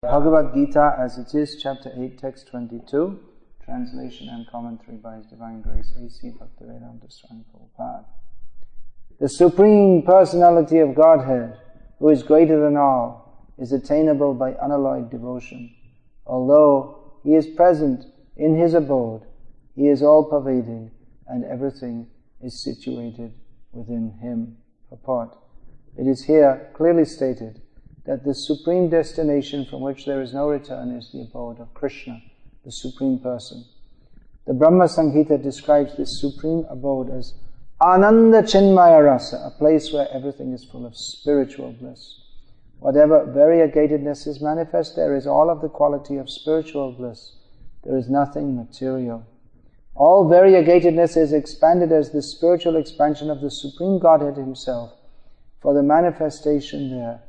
Bhagavad Gita as it is, chapter 8, text 22, translation and commentary by His Divine Grace A.C. Bhaktivedanta Swami Prabhupada. The Supreme Personality of Godhead, who is greater than all, is attainable by unalloyed devotion. Although He is present in His abode, He is all-pervading, and everything is situated within Him. Purport. It is here clearly stated that the supreme destination from which there is no return is the abode of Krishna, the Supreme Person. The Brahma Samhita describes this supreme abode as Ananda Chinmaya Rasa, a place where everything is full of spiritual bliss. Whatever variegatedness is manifest, there is all of the quality of spiritual bliss. There is nothing material. All variegatedness is expanded as the spiritual expansion of the Supreme Godhead Himself, for the manifestation there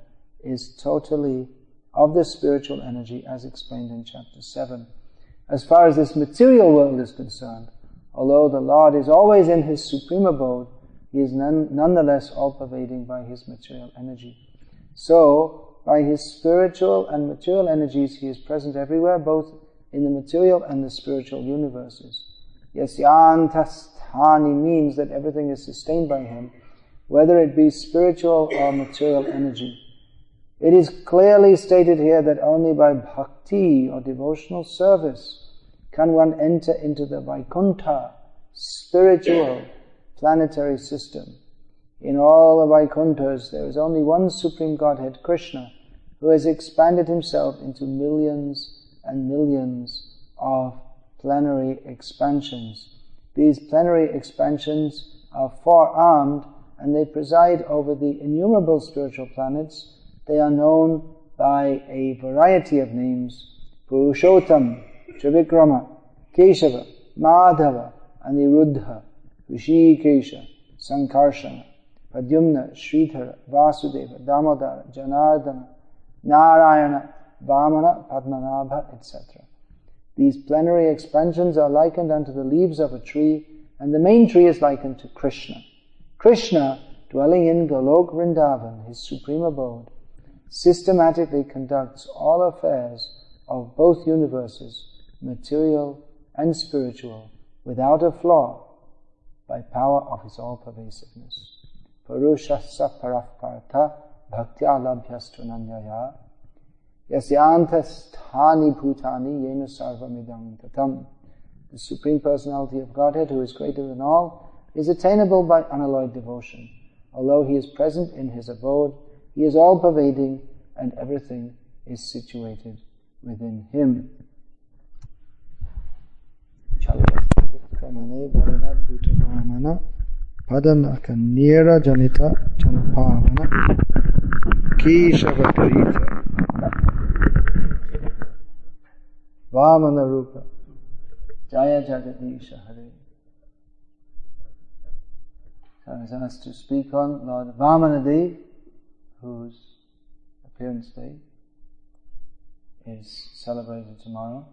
is totally of the spiritual energy as explained in chapter 7. As far as this material world is concerned, although the Lord is always in His supreme abode, He is nonetheless all-pervading by His material energy. So, by His spiritual and material energies, He is present everywhere, both in the material and the spiritual universes. Yasyantasthani means that everything is sustained by Him, whether it be spiritual or material energy. It is clearly stated here that only by bhakti or devotional service can one enter into the Vaikuntha, spiritual planetary system. In all the Vaikunthas, there is only one Supreme Godhead, Krishna, who has expanded Himself into millions and millions of plenary expansions. These plenary expansions are four-armed, and they preside over the innumerable spiritual planets. They are known by a variety of names: Purushottam, Trivikrama, Keshava, Madhava, Aniruddha, Rishikesha, Sankarshana, Pradyumna, Sridhara, Vasudeva, Damodara, Janardana, Narayana, Vamana, Padmanabha, etc. These plenary expansions are likened unto the leaves of a tree, and the main tree is likened to Krishna. Krishna, dwelling in Golok Vrindavan, His supreme abode, systematically conducts all affairs of both universes, material and spiritual, without a flaw, by power of His all-pervasiveness. Purushassa parafpartha bhaktya labhyastunanyaya yasyantasthani bhutani yena sarvamidam tatam. The Supreme Personality of Godhead, who is greater than all, is attainable by unalloyed devotion. Although He is present in His abode, He is all-pervading, and everything is situated within Him. Kramane bharana bhutavamana padanakanyera janita janapavana keshavadrita vamana rupa jaya jagadisha hare. So I was asked to speak on Lord Vamanadev, whose appearance day is celebrated tomorrow.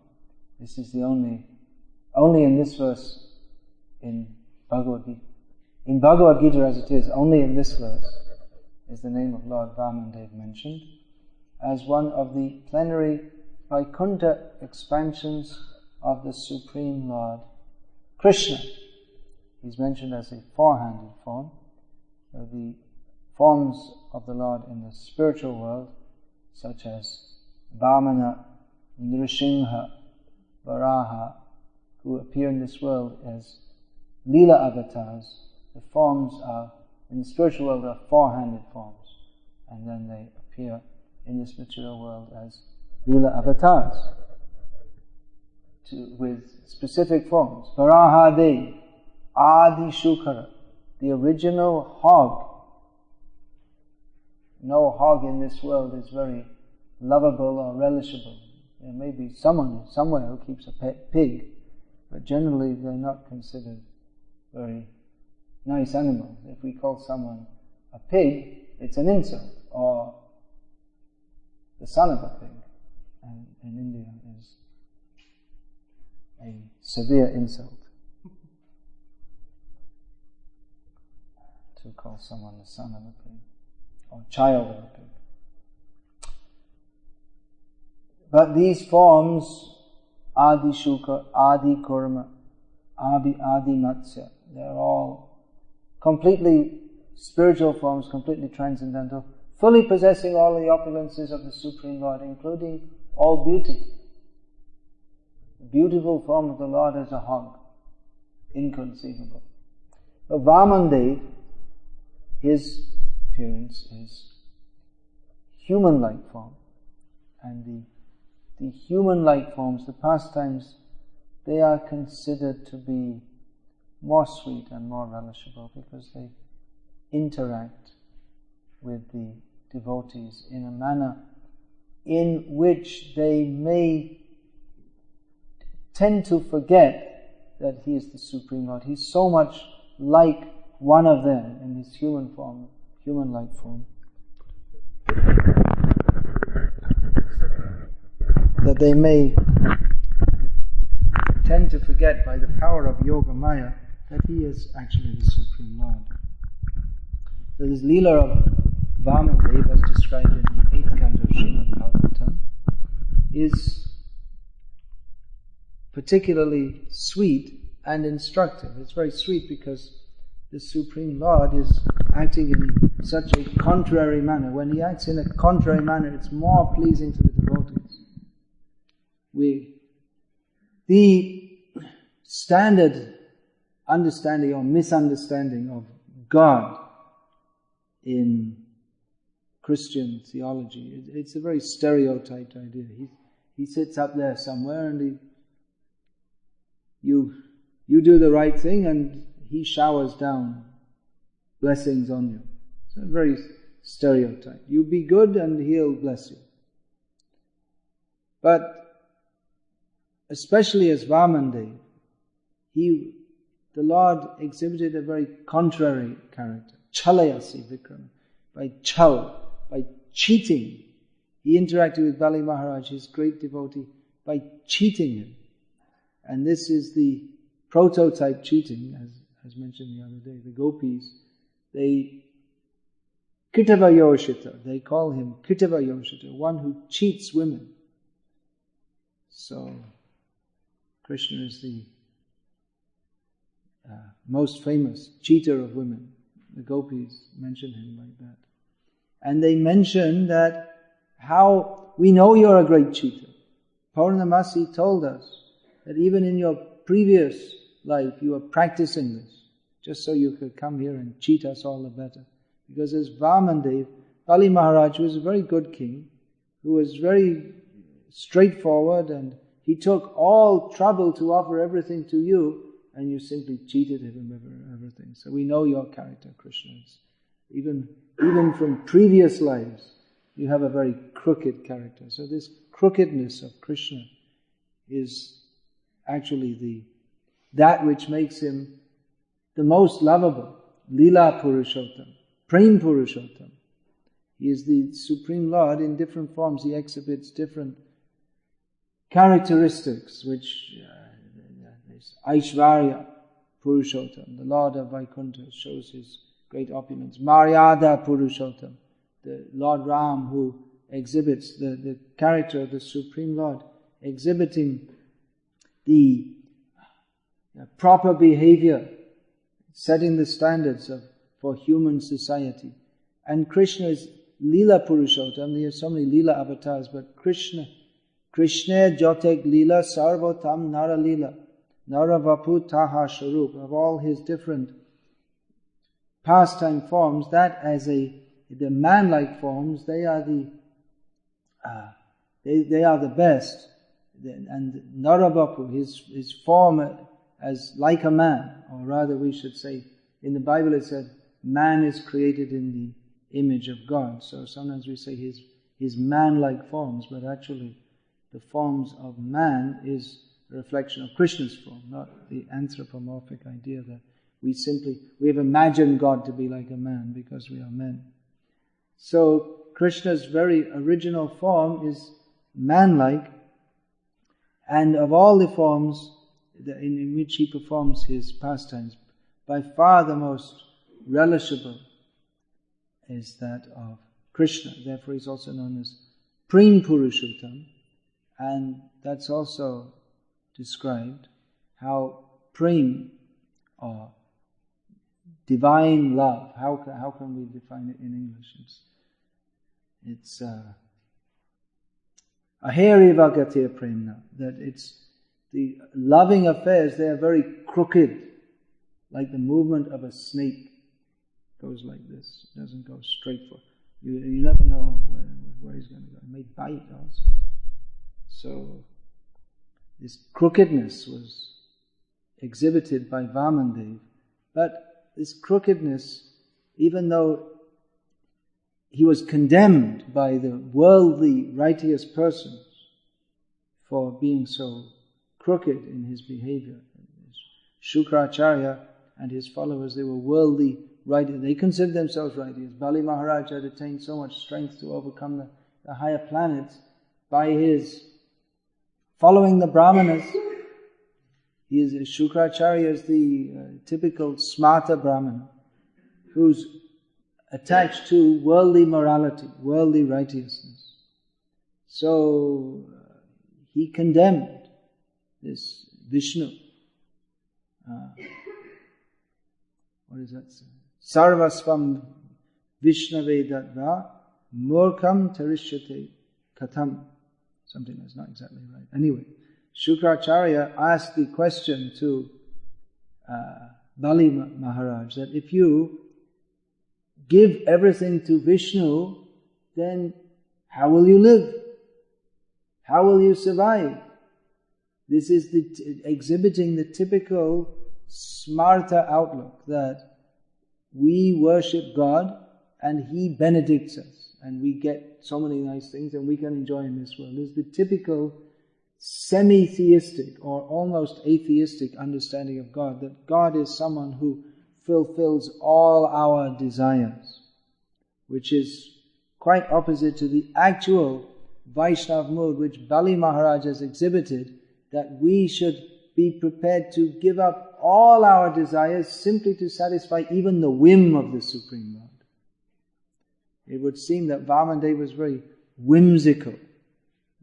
This is the only in this verse in Bhagavad Gita. In Bhagavad Gita as it is, only in this verse is the name of Lord Vamanadev mentioned as one of the plenary Vaikuntha expansions of the Supreme Lord Krishna. He's mentioned as a four-handed form. The forms of the Lord in the spiritual world, such as Vamana, Nrsimha, Varaha, who appear in this world as Leela avatars. The forms are, in the spiritual world, are four-handed forms, and then they appear in this material world as Leela avatars, with specific forms. Varaha Dev, Adi Shukara, the original hog. No hog in this world is very lovable or relishable. There may be someone somewhere who keeps a pet pig, but generally they're not considered very nice animals. If we call someone a pig, it's an insult, or the son of a pig, and in India is a severe insult to call someone the son of a pig or child of a pig. But these forms, Adi Shuka, Adi Kurma, Adi Matsya, they're all completely spiritual forms, completely transcendental, fully possessing all the opulences of the Supreme Lord, including all beauty. The beautiful form of the Lord as a hog, inconceivable. But Vamandev, his appearance is human-like form, and the human-like forms, the pastimes, they are considered to be more sweet and more relishable because they interact with the devotees in a manner in which they may tend to forget that he is the Supreme Lord. He's so much like one of them in his human form, human-like form, that they may tend to forget by the power of Yoga Maya that he is actually the Supreme Lord. So this Leela of Vamandev, as described in the 8th canto of Srimad Bhagavatam, is particularly sweet and instructive. It's very sweet because the Supreme Lord is acting in such a contrary manner. When he acts in a contrary manner, it's more pleasing to the devotees. The standard understanding or misunderstanding of God in Christian theology, it's a very stereotyped idea. He sits up there somewhere and you do the right thing and he showers down blessings on you. It's a very stereotype. You be good and he'll bless you. But especially as Vamandev, the Lord exhibited a very contrary character. Chalayasi Vikrama. By cheating. He interacted with Bali Maharaj, his great devotee, by cheating him. And this is the prototype cheating, as mentioned the other day. The gopis, they Kitava-yoshita, they call him Kitava-yoshita, one who cheats women. So, Krishna is the most famous cheater of women. The gopis mention him like that. And they mention that how we know you're a great cheater. Purnamasi told us that even in your previous life you were practicing this, just so you could come here and cheat us all the better. Because as Vamandev, Bali Maharaj was a very good king, who was very straightforward, and he took all trouble to offer everything to you, and you simply cheated him of everything. So we know your character, Krishna. Even from previous lives, you have a very crooked character. So this crookedness of Krishna is actually that which makes him the most lovable. Lila Purushottam, Prem Purushottam. He is the Supreme Lord in different forms. He exhibits different characteristics, which is Aishvarya Purushottam, the Lord of Vaikuntha, shows his great opulence. Maryada Purushottam, the Lord Ram who exhibits the character of the Supreme Lord, exhibiting the proper behavior, setting the standards for human society. And Krishna is Leela Purushottam. There are so many Leela avatars, but Krishna Jotek Leela Sarvotam Nara Leela Naravapu Taha Sharup, of all his different pastime forms, that as the man-like forms, they are the best. And Naravapu, his form as like a man, or rather we should say, in the Bible it said, man is created in the image of God. So sometimes we say his man-like forms, but actually the forms of man is a reflection of Krishna's form, not the anthropomorphic idea that we have imagined God to be like a man because we are men. So Krishna's very original form is man-like, and of all the forms in which he performs his pastimes, by far the most relishable is that of Krishna. Therefore he is also known as Prem Purushottam, And that's also described how prem, or divine love, how can we define it in English? It's aheriva gatir premna, that it's the loving affairs, they are very crooked, like the movement of a snake. It goes like this, it doesn't go straight for you. You never know where he's going to go. It may bite also. So this crookedness was exhibited by Vamandev, but this crookedness, even though he was condemned by the worldly righteous persons for being so crooked in his behavior. Shukracharya and his followers, they were worldly righteous. They considered themselves righteous. Bali Maharaj had attained so much strength to overcome the higher planets by his following the Brahmanas. Shukracharya is the typical smarta Brahmana who's attached to worldly morality, worldly righteousness. So he condemned this Vishnu. What does that say? Sarvasvam Vishnave Dadva Murkam Tarishyate Katham. Something that's not exactly right. Anyway, Shukracharya asked the question to Bali Maharaj that if you give everything to Vishnu, then how will you live? How will you survive? This is exhibiting the typical smarta outlook that we worship God and He benedicts us and we get so many nice things and we can enjoy in this world. This is the typical semi-theistic or almost atheistic understanding of God, that God is someone who fulfills all our desires, which is quite opposite to the actual Vaishnav mood which Bali Maharaj has exhibited, that we should be prepared to give up all our desires simply to satisfy even the whim of the Supreme Lord. It would seem that Vamandev was very whimsical,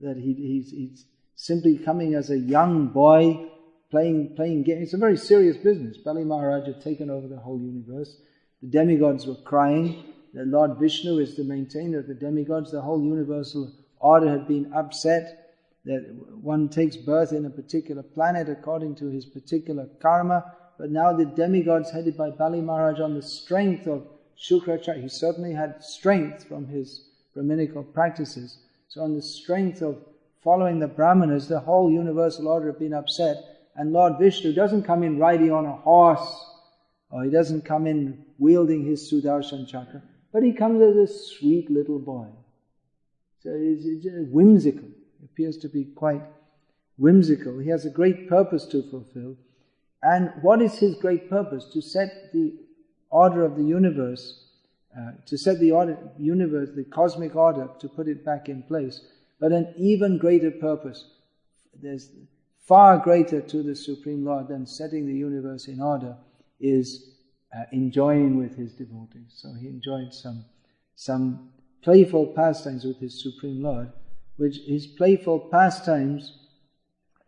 that he's simply coming as a young boy, playing games. It's a very serious business. Bali Maharaj had taken over the whole universe. The demigods were crying. The Lord Vishnu is the maintainer of the demigods. The whole universal order had been upset. That one takes birth in a particular planet according to his particular karma. But now the demigods headed by Bali Maharaj, on the strength of Shukracharya, he certainly had strength from his Brahminical practices. So on the strength of following the Brahmanas, the whole universal order had been upset. And Lord Vishnu doesn't come in riding on a horse, or he doesn't come in wielding his Sudarshan Chakra, but he comes as a sweet little boy. So it's whimsical. It appears to be quite whimsical. He has a great purpose to fulfill. And what is his great purpose? To set the order of the universe, the cosmic order, to put it back in place. But an even greater purpose, there's far greater to the Supreme Lord than setting the universe in order, is enjoying with his devotees. So he enjoyed some playful pastimes with his Supreme Lord, which his playful pastimes,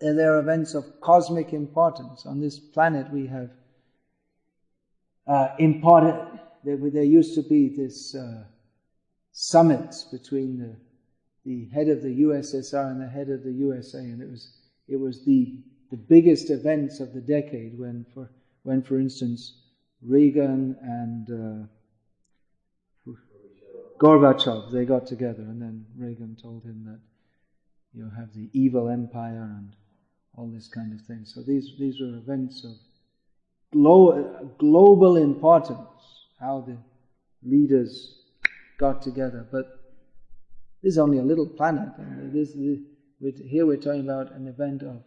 they're events of cosmic importance. On this planet we have there used to be this summits between the head of the USSR and the head of the USA, and it was the biggest events of the decade when for instance Reagan and Gorbachev, they got together, and then Reagan told him that you have the evil empire and all this kind of thing. So these were events of global importance, how the leaders got together. But this is only a little planet. And here we're talking about an event of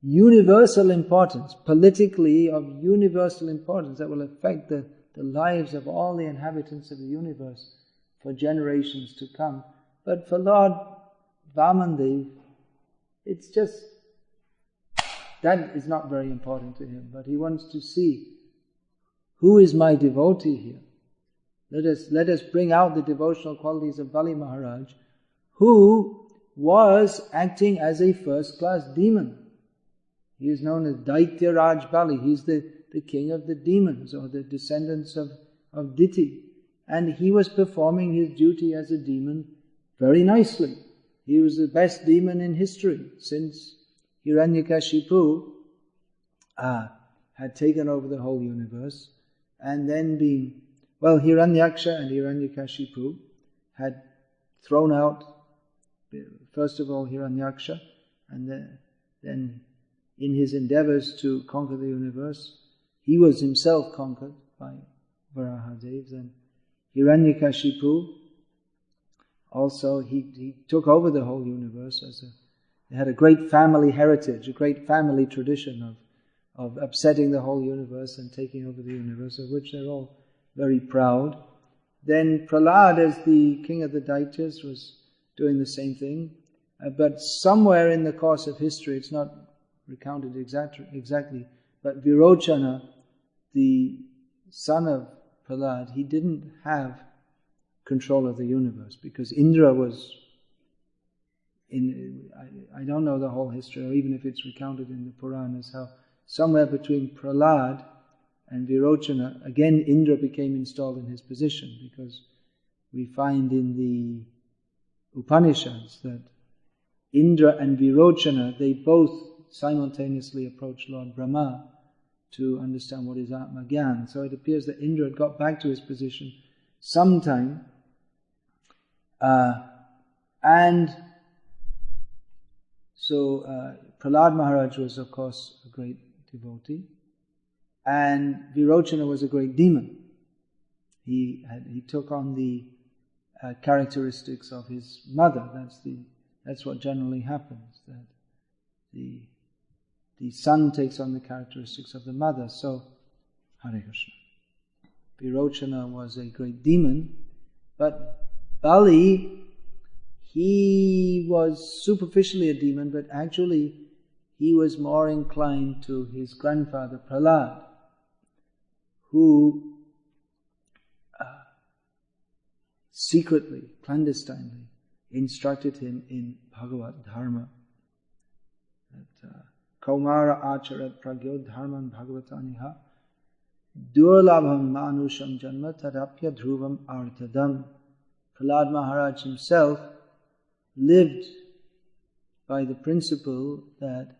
universal importance, politically of universal importance, that will affect the lives of all the inhabitants of the universe for generations to come. But for Lord Vamandev, it's just, that is not very important to him, but he wants to see, who is my devotee here? Let us bring out the devotional qualities of Bali Maharaj, who was acting as a first-class demon. He is known as Daitya Raj Bali. He's the king of the demons, or the descendants of Diti. And he was performing his duty as a demon very nicely. He was the best demon in history, since Hiranyakashipu had taken over the whole universe, and then Hiranyaksha and Hiranyakashipu had thrown out, first of all, Hiranyaksha, and then in his endeavors to conquer the universe, he was himself conquered by Varahadev. And Hiranyakashipu, also, he took over the whole universe. They had a great family heritage, a great family tradition of upsetting the whole universe and taking over the universe, of which they're all very proud. Then Prahlad, as the king of the Daityas, was doing the same thing. But somewhere in the course of history, it's not recounted exactly, but Virochana, the son of Prahlad, he didn't have control of the universe, because Indra was I don't know the whole history, or even if it's recounted in the Puranas, how somewhere between Prahlad and Virochana, again Indra became installed in his position, because we find in the Upanishads that Indra and Virochana, they both simultaneously approached Lord Brahma to understand what is Atma Gyan. So it appears that Indra had got back to his position sometime, and so Prahlad Maharaj was, of course, a great devotee, and Virochana was a great demon. He took on the characteristics of his mother. That's what generally happens, that the son takes on the characteristics of the mother. So, Hare Krishna. Virochana was a great demon, but Bali, he was superficially a demon, but actually he was more inclined to his grandfather Prahlad, who secretly, clandestinely, instructed him in Bhagavad Dharma. Kaumara acharat pragyod dharman bhagavataniha durlabham manusham janma tadapya dhruvam artadam. Prahlad Maharaj himself lived by the principle that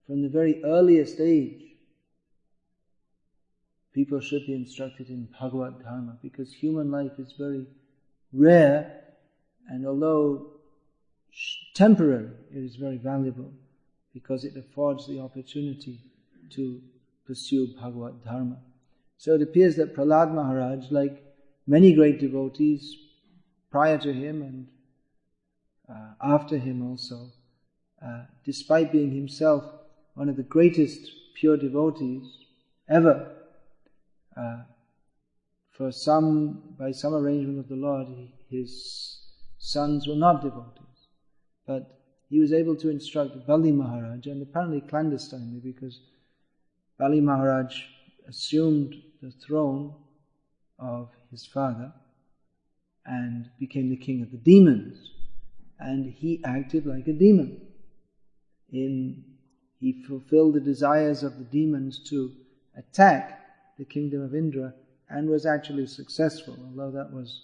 from the very earliest age, people should be instructed in Bhagavad Dharma, because human life is very rare, and although temporary, it is very valuable, because it affords the opportunity to pursue Bhagavad Dharma. So it appears that Prahlad Maharaj, like many great devotees prior to him and after him also, despite being himself one of the greatest pure devotees ever, by some arrangement of the Lord, his sons were not devotees. But he was able to instruct Bali Maharaj, and apparently clandestinely, because Bali Maharaj assumed the throne of his father and became the king of the demons. And he acted like a demon. He fulfilled the desires of the demons to attack the kingdom of Indra, and was actually successful, although that was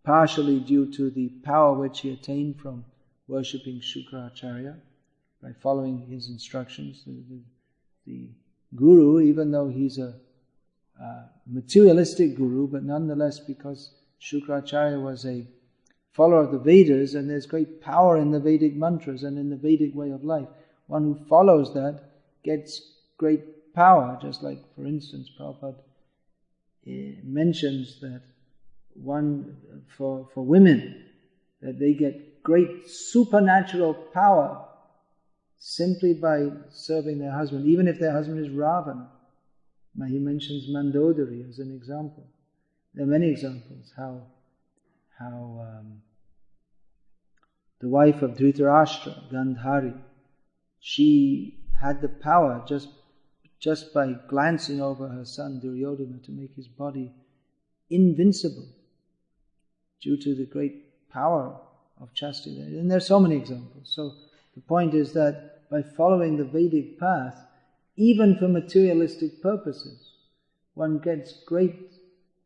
partially due to the power which he attained from worshipping Shukracharya, by following his instructions. The guru, even though he's a materialistic guru, but nonetheless, because Shukracharya was a follower of the Vedas, and there's great power in the Vedic mantras and in the Vedic way of life. One who follows that gets great power, just like, for instance, Prabhupada mentions that for women, that they get great supernatural power simply by serving their husband, even if their husband is Ravana. Now he mentions Mandodari as an example. There are many examples how the wife of Dhritarashtra, Gandhari, she had the power just by glancing over her son Duryodhana to make his body invincible, due to the great power of chastity. And there are so many examples. So the point is that by following the Vedic path, even for materialistic purposes, one gets great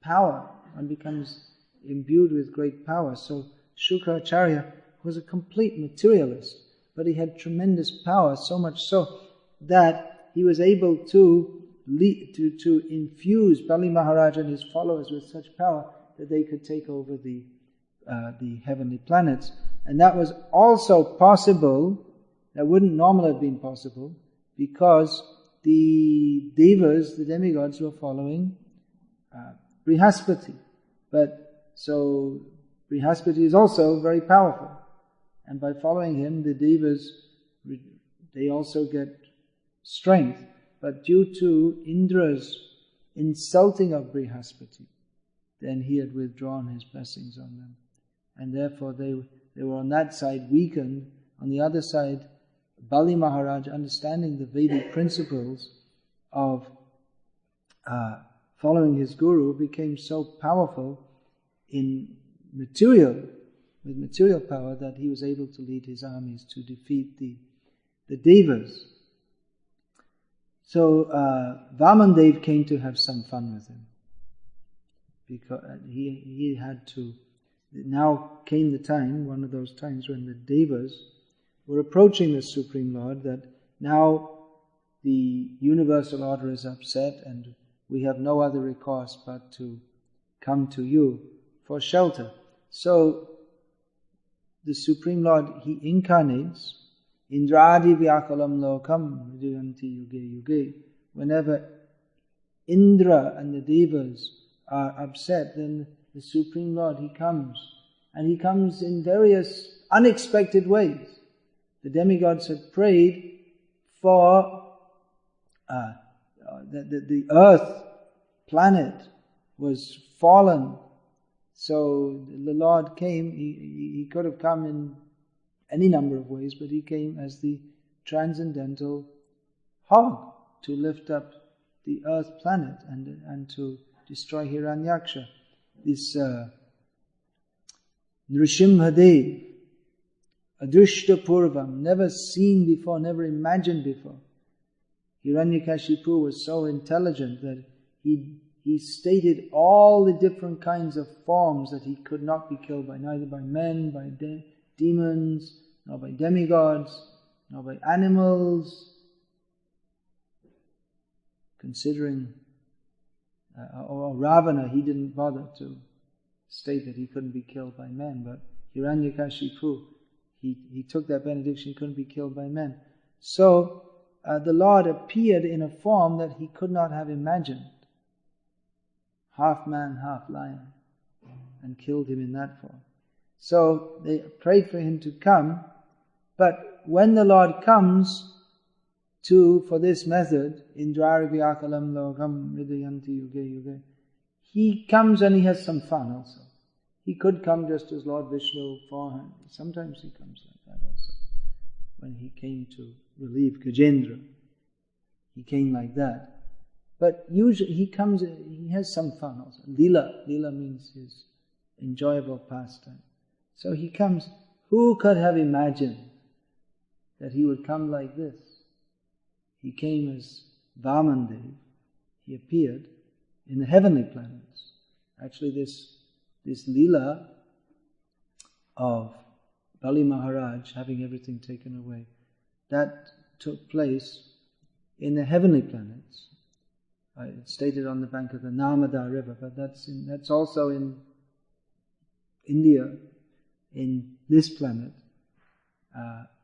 power, one becomes imbued with great power. So Shukracharya was a complete materialist, but he had tremendous power, so much so that he was able to infuse Bali Maharaj and his followers with such power that they could take over the heavenly planets. And that was also possible, that wouldn't normally have been possible, because the devas, the demigods, were following Brihaspati. But so Brihaspati is also very powerful. And by following him, the devas, they also get strength. But due to Indra's insulting of Brihaspati, then he had withdrawn his blessings on them. And therefore they were on that side weakened. On the other side, Bali Maharaj, understanding the Vedic principles of following his guru, became so powerful with material power, that he was able to lead his armies to defeat the devas. So Vamandev came to have some fun with him, because he had to. Now came the time, one of those times when the devas were approaching the Supreme Lord, that now the universal order is upset and we have no other recourse but to come to you for shelter. So the Supreme Lord, he incarnates Indradi Vyakalam Lokam Vijayanti Yuge Yuge. Whenever Indra and the devas are upset, then the Supreme Lord, he comes. And he comes in various unexpected ways. The demigods had prayed for the earth planet was fallen. So the Lord came, he could have come in any number of ways, but he came as the transcendental hog to lift up the earth planet and to destroy Hiranyaksha. This Nrsimhadev, Adrishta Purvam, never seen before, never imagined before. Hiranyakashipu was so intelligent that he stated all the different kinds of forms that he could not be killed by, neither by men, by demons, nor by demigods, nor by animals. Considering, or Ravana, he didn't bother to state that he couldn't be killed by men, but Hiranyakashipu, he took that benediction, he couldn't be killed by men. So the Lord appeared in a form that he could not have imagined. Half man, half lion, and killed him in that form. So they prayed for him to come, but when the Lord comes for this method, Indrari Vyakalam Lokam Hridayanti Yuge Yuge, he comes and he has some fun also. He could come just as Lord Vishnu forehand. Sometimes he comes like that also. When he came to relieve Gajendra, he came like that. But usually he comes, he has some fun also. Lila means his enjoyable pastime. So he comes. Who could have imagined that he would come like this? He came as Vamandev. He appeared in the heavenly planets. Actually, this Leela of Bali Maharaj having everything taken away, that took place in the heavenly planets. It's stated on the bank of the Narmada River, but that's also in India, in this planet.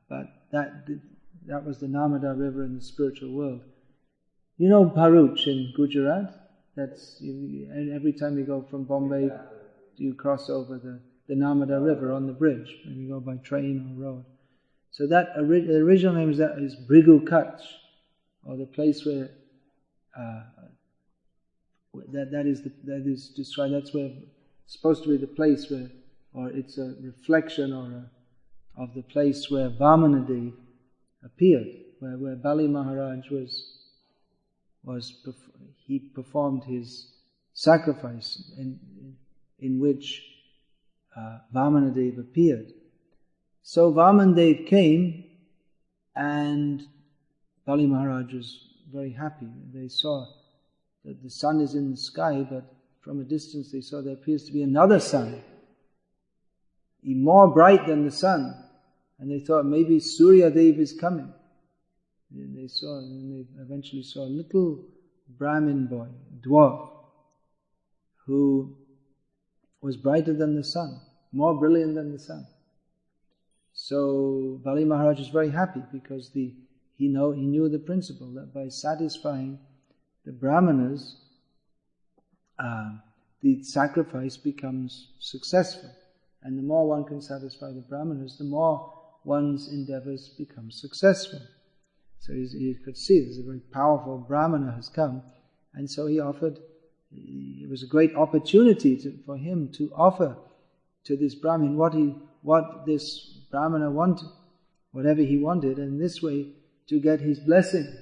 But that was the Narmada River in the spiritual world. You know Bharuch in Gujarat? Every time you go from Bombay, you cross over the Narmada River on the bridge when you go by train or road. So the original name is Brigu Kutch, or the place where that is described. That's where it's supposed to be the place where, or it's a reflection of the place where Vamanadev appeared, where Bali Maharaj he performed his sacrifice in which Vamanadev appeared. So Vamandev came, and Bali Maharaj was very happy. They saw that the sun is in the sky, but from a distance they saw there appears to be another sun, more bright than the sun. And they thought maybe Surya Dev is coming. And they eventually saw a little Brahmin boy, dwarf, who was brighter than the sun, more brilliant than the sun. So Bali Maharaj was very happy because he knew the principle that by satisfying the Brahmanas, the sacrifice becomes successful. And the more one can satisfy the Brahmanas, the more one's endeavors become successful. So he could see there's a very powerful Brahmana has come, and so he offered. It was a great opportunity for him to offer to this Brahmin what this Brahmana wanted, whatever he wanted, and in this way to get his blessings.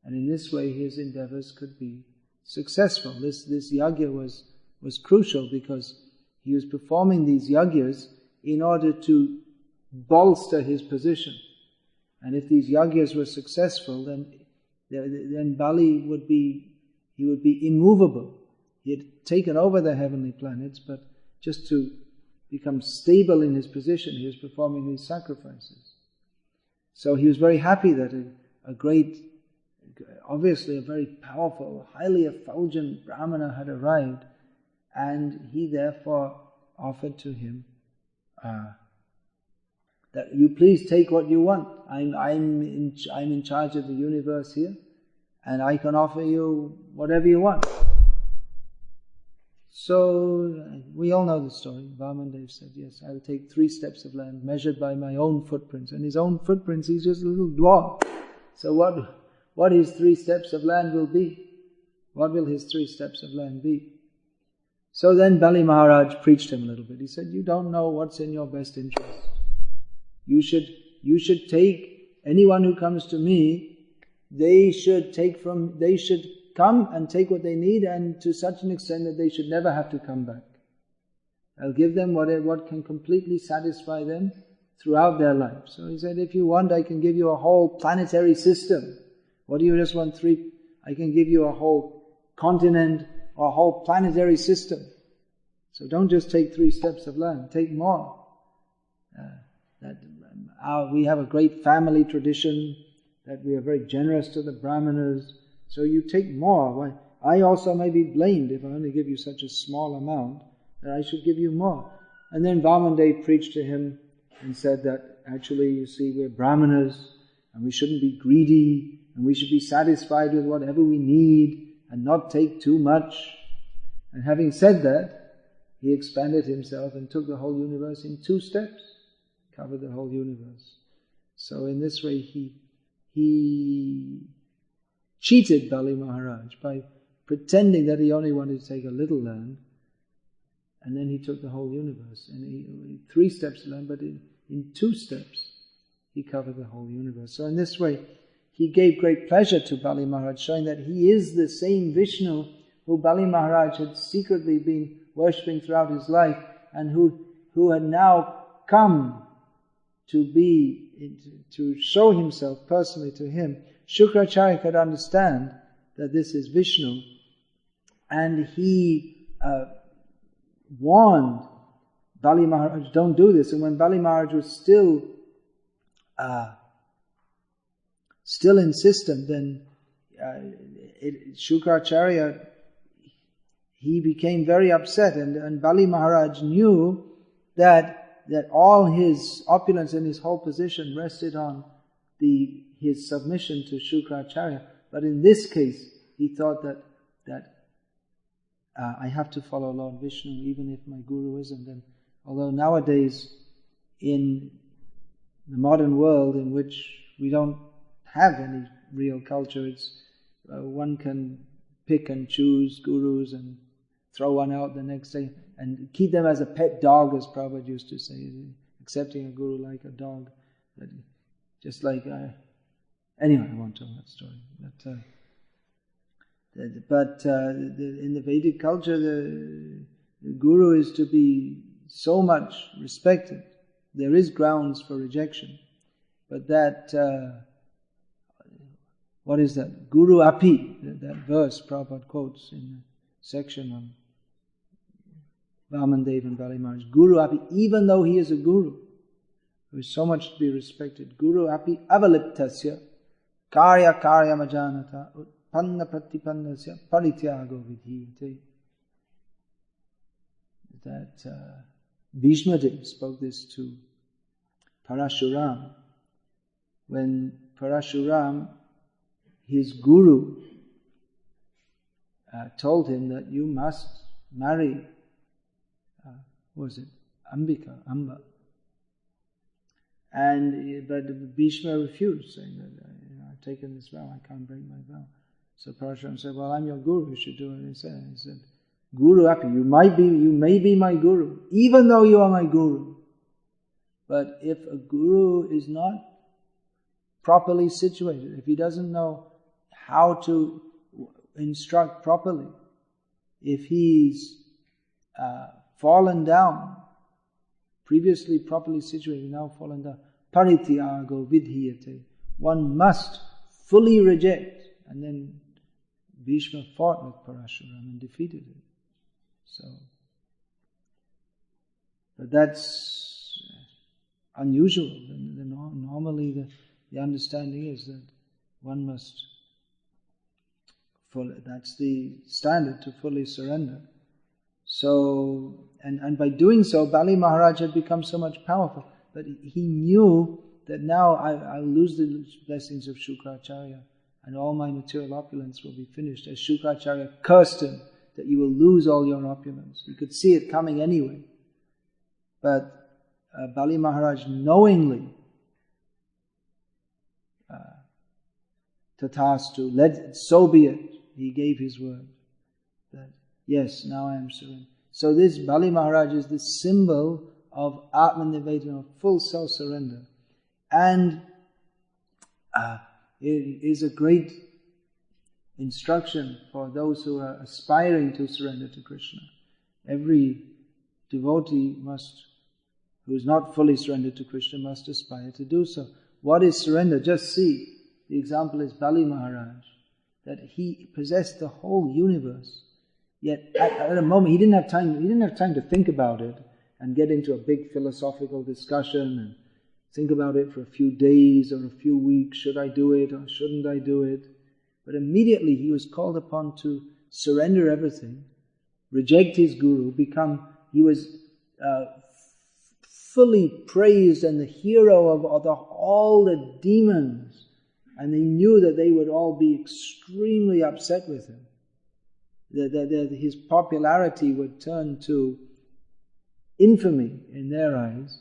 And in this way his endeavors could be successful. This yajna was crucial because he was performing these yajnas in order to bolster his position. And if these yajnas were successful, then Bali would be immovable. He had taken over the heavenly planets, but just to become stable in his position, he was performing these sacrifices. So he was very happy that obviously a very powerful, highly effulgent Brahmana had arrived, and he therefore offered to him that you please take what you want. I'm in charge of the universe here, and I can offer you whatever you want. So we all know the story. Vamandev said, yes, I will take 3 steps of land measured by my own footprints. And his own footprints, he's just a little dwarf. So what his 3 steps of land will be? What will his 3 steps of land be? So then Bali Maharaj preached him a little bit. He said, you don't know what's in your best interest. You should take anyone who comes to me, they should come and take what they need, and to such an extent that they should never have to come back. I'll give them what can completely satisfy them throughout their life. So he said, if you want, I can give you a whole planetary system. What do you just want 3? I can give you a whole continent or a whole planetary system. So don't just take 3 steps of land, take more. We have a great family tradition that we are very generous to the Brahmanas. So you take more. Why? I also may be blamed if I only give you such a small amount, that I should give you more. And then Vamandev preached to him and said that actually, you see, we're Brahmanas and we shouldn't be greedy and we should be satisfied with whatever we need and not take too much. And having said that, he expanded himself and took the whole universe in 2 steps, covered the whole universe. So in this way he cheated Bali Maharaj by pretending that he only wanted to take a little land, and then he took the whole universe. And he 3 steps of land, but in 2 steps he covered the whole universe. So in this way he gave great pleasure to Bali Maharaj, showing that he is the same Vishnu who Bali Maharaj had secretly been worshipping throughout his life, and who had now come to show himself personally to him. Shukracharya could understand that this is Vishnu, and he warned Bali Maharaj, don't do this. And when Bali Maharaj was still insistent, then Shukracharya, he became very upset, and Bali Maharaj knew that all his opulence and his whole position rested on his submission to Shukracharya. But in this case, he thought that I have to follow Lord Vishnu even if my guru isn't. And although nowadays in the modern world in which we don't have any real culture, it's one can pick and choose gurus and throw one out the next day and keep them as a pet dog, as Prabhupada used to say, accepting a guru like a dog. Just like anyway, I won't tell that story. But in the Vedic culture, the guru is to be so much respected. there is grounds for rejection. But that, what is that? Guru api, that verse Prabhupada quotes in the section on Vamandev and Bali Maharaj. Guru api, even though he is a guru, who is so much to be respected. Guru api avaliptasya karya karya majanata utpanna pratipannasya parityago vidhiyate. That Bhishma spoke this to Parashuram. When Parashuram, his guru, told him that you must marry, Ambika, Amba. But Bhishma refused, saying that I've taken this vow, I can't break my vow. So Parashuram said, well, I'm your guru, you should do what he said. He said, Guru api, you may be my guru, even though you are my guru. But if a guru is not properly situated, if he doesn't know how to instruct properly, if he's fallen down, previously properly situated, now fallen down, parityago vidhiyate, one must fully reject. And then Bhishma fought with Parashuram and defeated him. So, but that's unusual. Normally the understanding is that one must, that's the standard, to fully surrender. So, and by doing so, Bali Maharaj had become so much powerful, but he knew that now I'll lose the blessings of Shukracharya and all my material opulence will be finished. As Shukracharya cursed him, that you will lose all your opulence. You could see it coming anyway. But Bali Maharaj knowingly, Tathastu, so be it. He gave his word that, yes, now I am surrendered. So this Bali Maharaj is the symbol of Atma-nivedana, of full self-surrender. And it is a great instruction for those who are aspiring to surrender to Krishna. Every devotee who is not fully surrendered to Krishna, must aspire to do so. What is surrender? Just see. The example is Bali Maharaj, that he possessed the whole universe. Yet at a moment he didn't have time to think about it and get into a big philosophical discussion and think about it for a few days or a few weeks. Should I do it or shouldn't I do it? But immediately he was called upon to surrender everything, reject his guru, he was fully praised and the hero of all the demons, and they knew that they would all be extremely upset with him. That his popularity would turn to infamy in their eyes,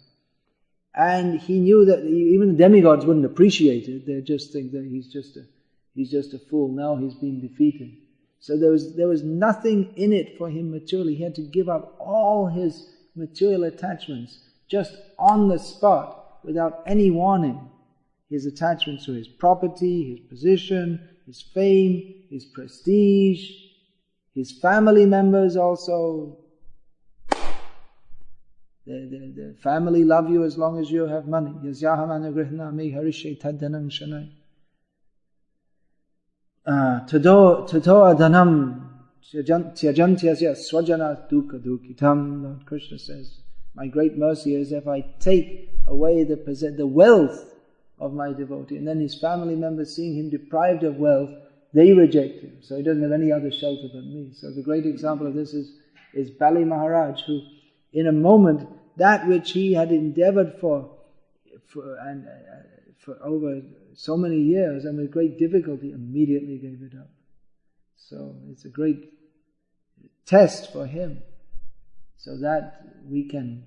and he knew that even the demigods wouldn't appreciate it. They'd just think that he's just a fool. Now he's been defeated. So there was nothing in it for him materially. He had to give up all his material attachments just on the spot without any warning. His attachments to his property, his position, his fame, his prestige, his family members also. The family love you as long as you have money. Yasyaham anugrahnami harishe taddanam shanai. Tato adanam tyajantyasya swajana dukkha dukhitam. Lord Krishna says, my great mercy is if I take away the wealth of my devotee, and then his family members, seeing him deprived of wealth, they reject him. So he doesn't have any other shelter but me. So the great example of this is Bali Maharaj, who in a moment, that which he had endeavored for over so many years and with great difficulty, immediately gave it up. So it's a great test for him, so that we can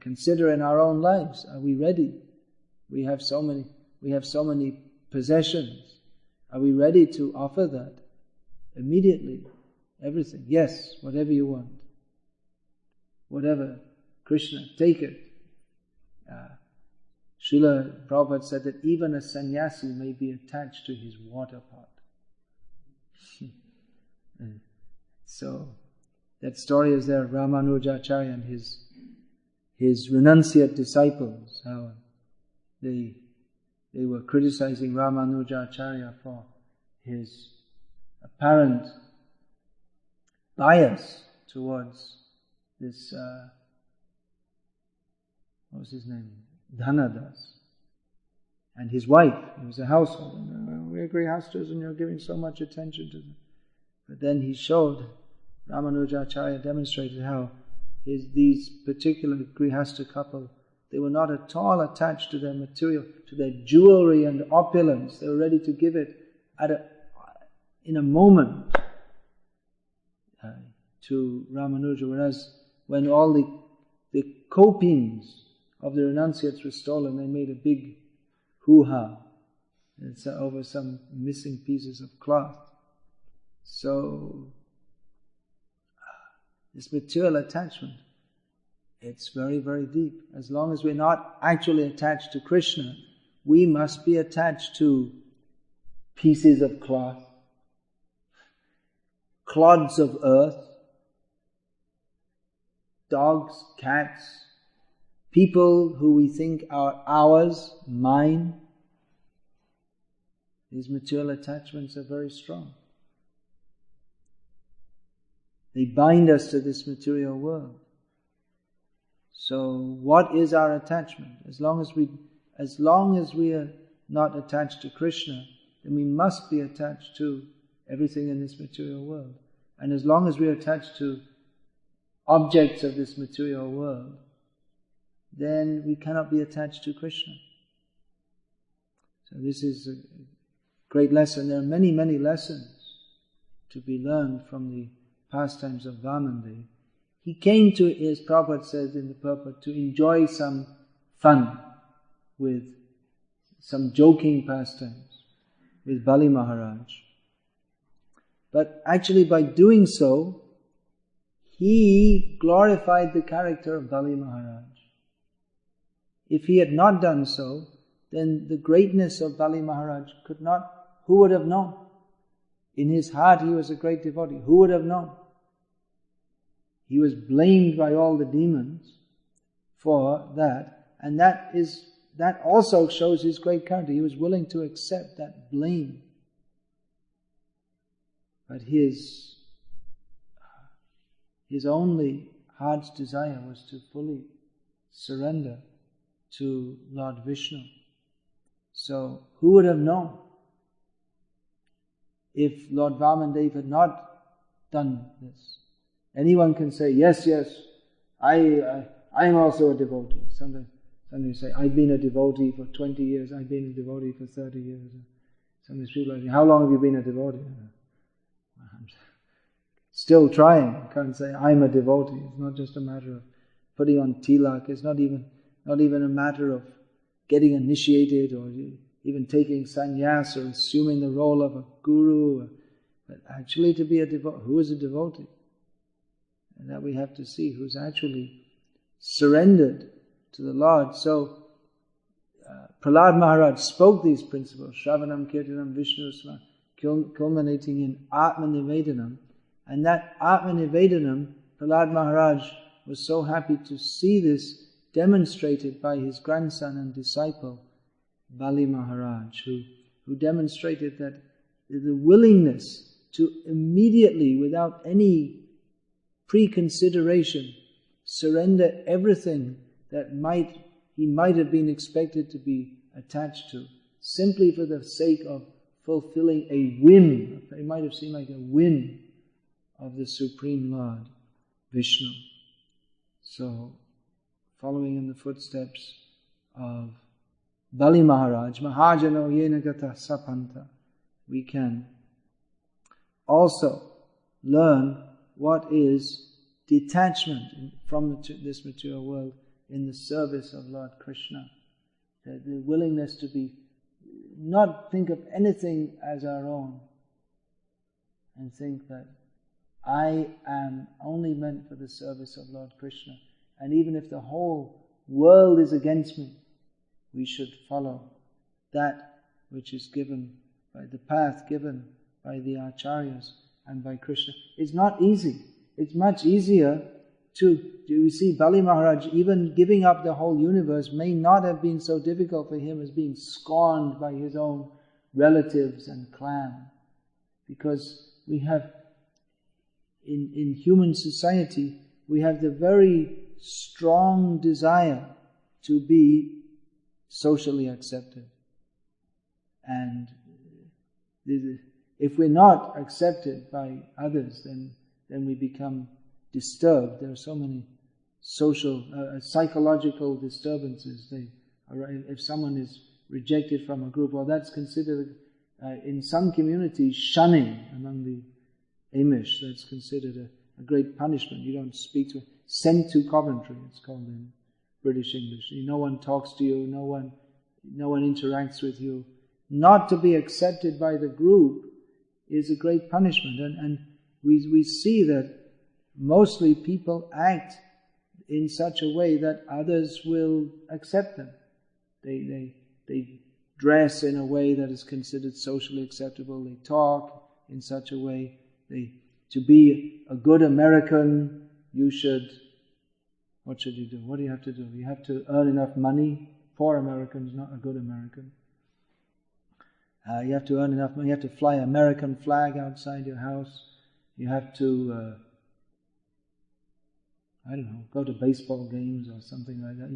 consider in our own lives. Are we ready? We have so many possessions. Are we ready to offer that immediately? Everything. Yes, whatever you want. Whatever. Krishna, take it. Srila Prabhupada said that even a sannyasi may be attached to his water pot. So, that story is there, Ramanujacharya and his renunciate disciples, how they were criticizing Ramanujacharya for his apparent bias towards this, what was his name? Dhanadas. And his wife, he was a householder. We're grihastas and you're giving so much attention to them. But then he showed, Ramanujacharya demonstrated how these particular grihasta couple, they were not at all attached to their material, to their jewelry and opulence. They were ready to give it in a moment to Ramanuja. Whereas when all the copings of the renunciates were stolen, they made a big hoo-ha over some missing pieces of cloth. So this material attachment, it's very, very deep. As long as we're not actually attached to Krishna, we must be attached to pieces of cloth, clods of earth, dogs, cats, people who we think are ours, mine. These material attachments are very strong. They bind us to this material world. So what is our attachment? As long as we are not attached to Krishna, then we must be attached to everything in this material world. And as long as we are attached to objects of this material world, then we cannot be attached to Krishna. So this is a great lesson. There are many, many lessons to be learned from the pastimes of Vamandev. He came to, as Prabhupada says in the purport, to enjoy some fun with some joking pastimes with Bali Maharaj. But actually by doing so, he glorified the character of Bali Maharaj. If he had not done so, then the greatness of Bali Maharaj who would have known? In his heart he was a great devotee. Who would have known? He was blamed by all the demons for that, and that also shows his great character. He was willing to accept that blame. But his only heart's desire was to fully surrender to Lord Vishnu. So who would have known if Lord Vamandev had not done this? Anyone can say, yes, I'm also a devotee. Sometimes you say, I've been a devotee for 20 years, I've been a devotee for 30 years. Sometimes people are saying, how long have you been a devotee? I'm still trying. I can't say I'm a devotee. It's not just a matter of putting on tilak. It's not even a matter of getting initiated or even taking sannyas or assuming the role of a guru. But actually to be a devotee, who is a devotee? And that we have to see who's actually surrendered to the Lord. So Prahlad Maharaj spoke these principles, Shravanam, Kirtanam, Vishnu Sma, culminating in Atma Nivedanam. And that Atma Nivedanam, Prahlad Maharaj was so happy to see this demonstrated by his grandson and disciple, Bali Maharaj, who demonstrated that the willingness to immediately, without any preconsideration, surrender everything that he might have been expected to be attached to, simply for the sake of fulfilling a whim. It might have seemed like a whim of the Supreme Lord, Vishnu. So, following in the footsteps of Bali Maharaj, Mahajano Yena Gata Sapanta, we can also learn what is detachment from this material world in the service of Lord Krishna. The willingness to not think of anything as our own and think that I am only meant for the service of Lord Krishna. And even if the whole world is against me, we should follow that which is given by the path given by the acharyas and by Krishna. It's not easy. It's much easier you see, Bali Maharaj, even giving up the whole universe may not have been so difficult for him as being scorned by his own relatives and clan. Because we have, in human society, we have the very strong desire to be socially accepted. And if we're not accepted by others, then we become disturbed. There are so many social, psychological disturbances. If someone is rejected from a group, well, that's considered, in some communities, shunning among the Amish. That's considered a great punishment. You don't speak to, sent to Coventry, it's called in British English. No one talks to you, no one interacts with you. Not to be accepted by the group is a great punishment. And we see that mostly people act in such a way that others will accept them. They dress in a way that is considered socially acceptable. They talk in such a way. To be a good American, you should, what should you do? What do you have to do? You have to earn enough money. Poor American's not a good American. You have to earn enough money. You have to fly an American flag outside your house. You have to, go to baseball games or something like that.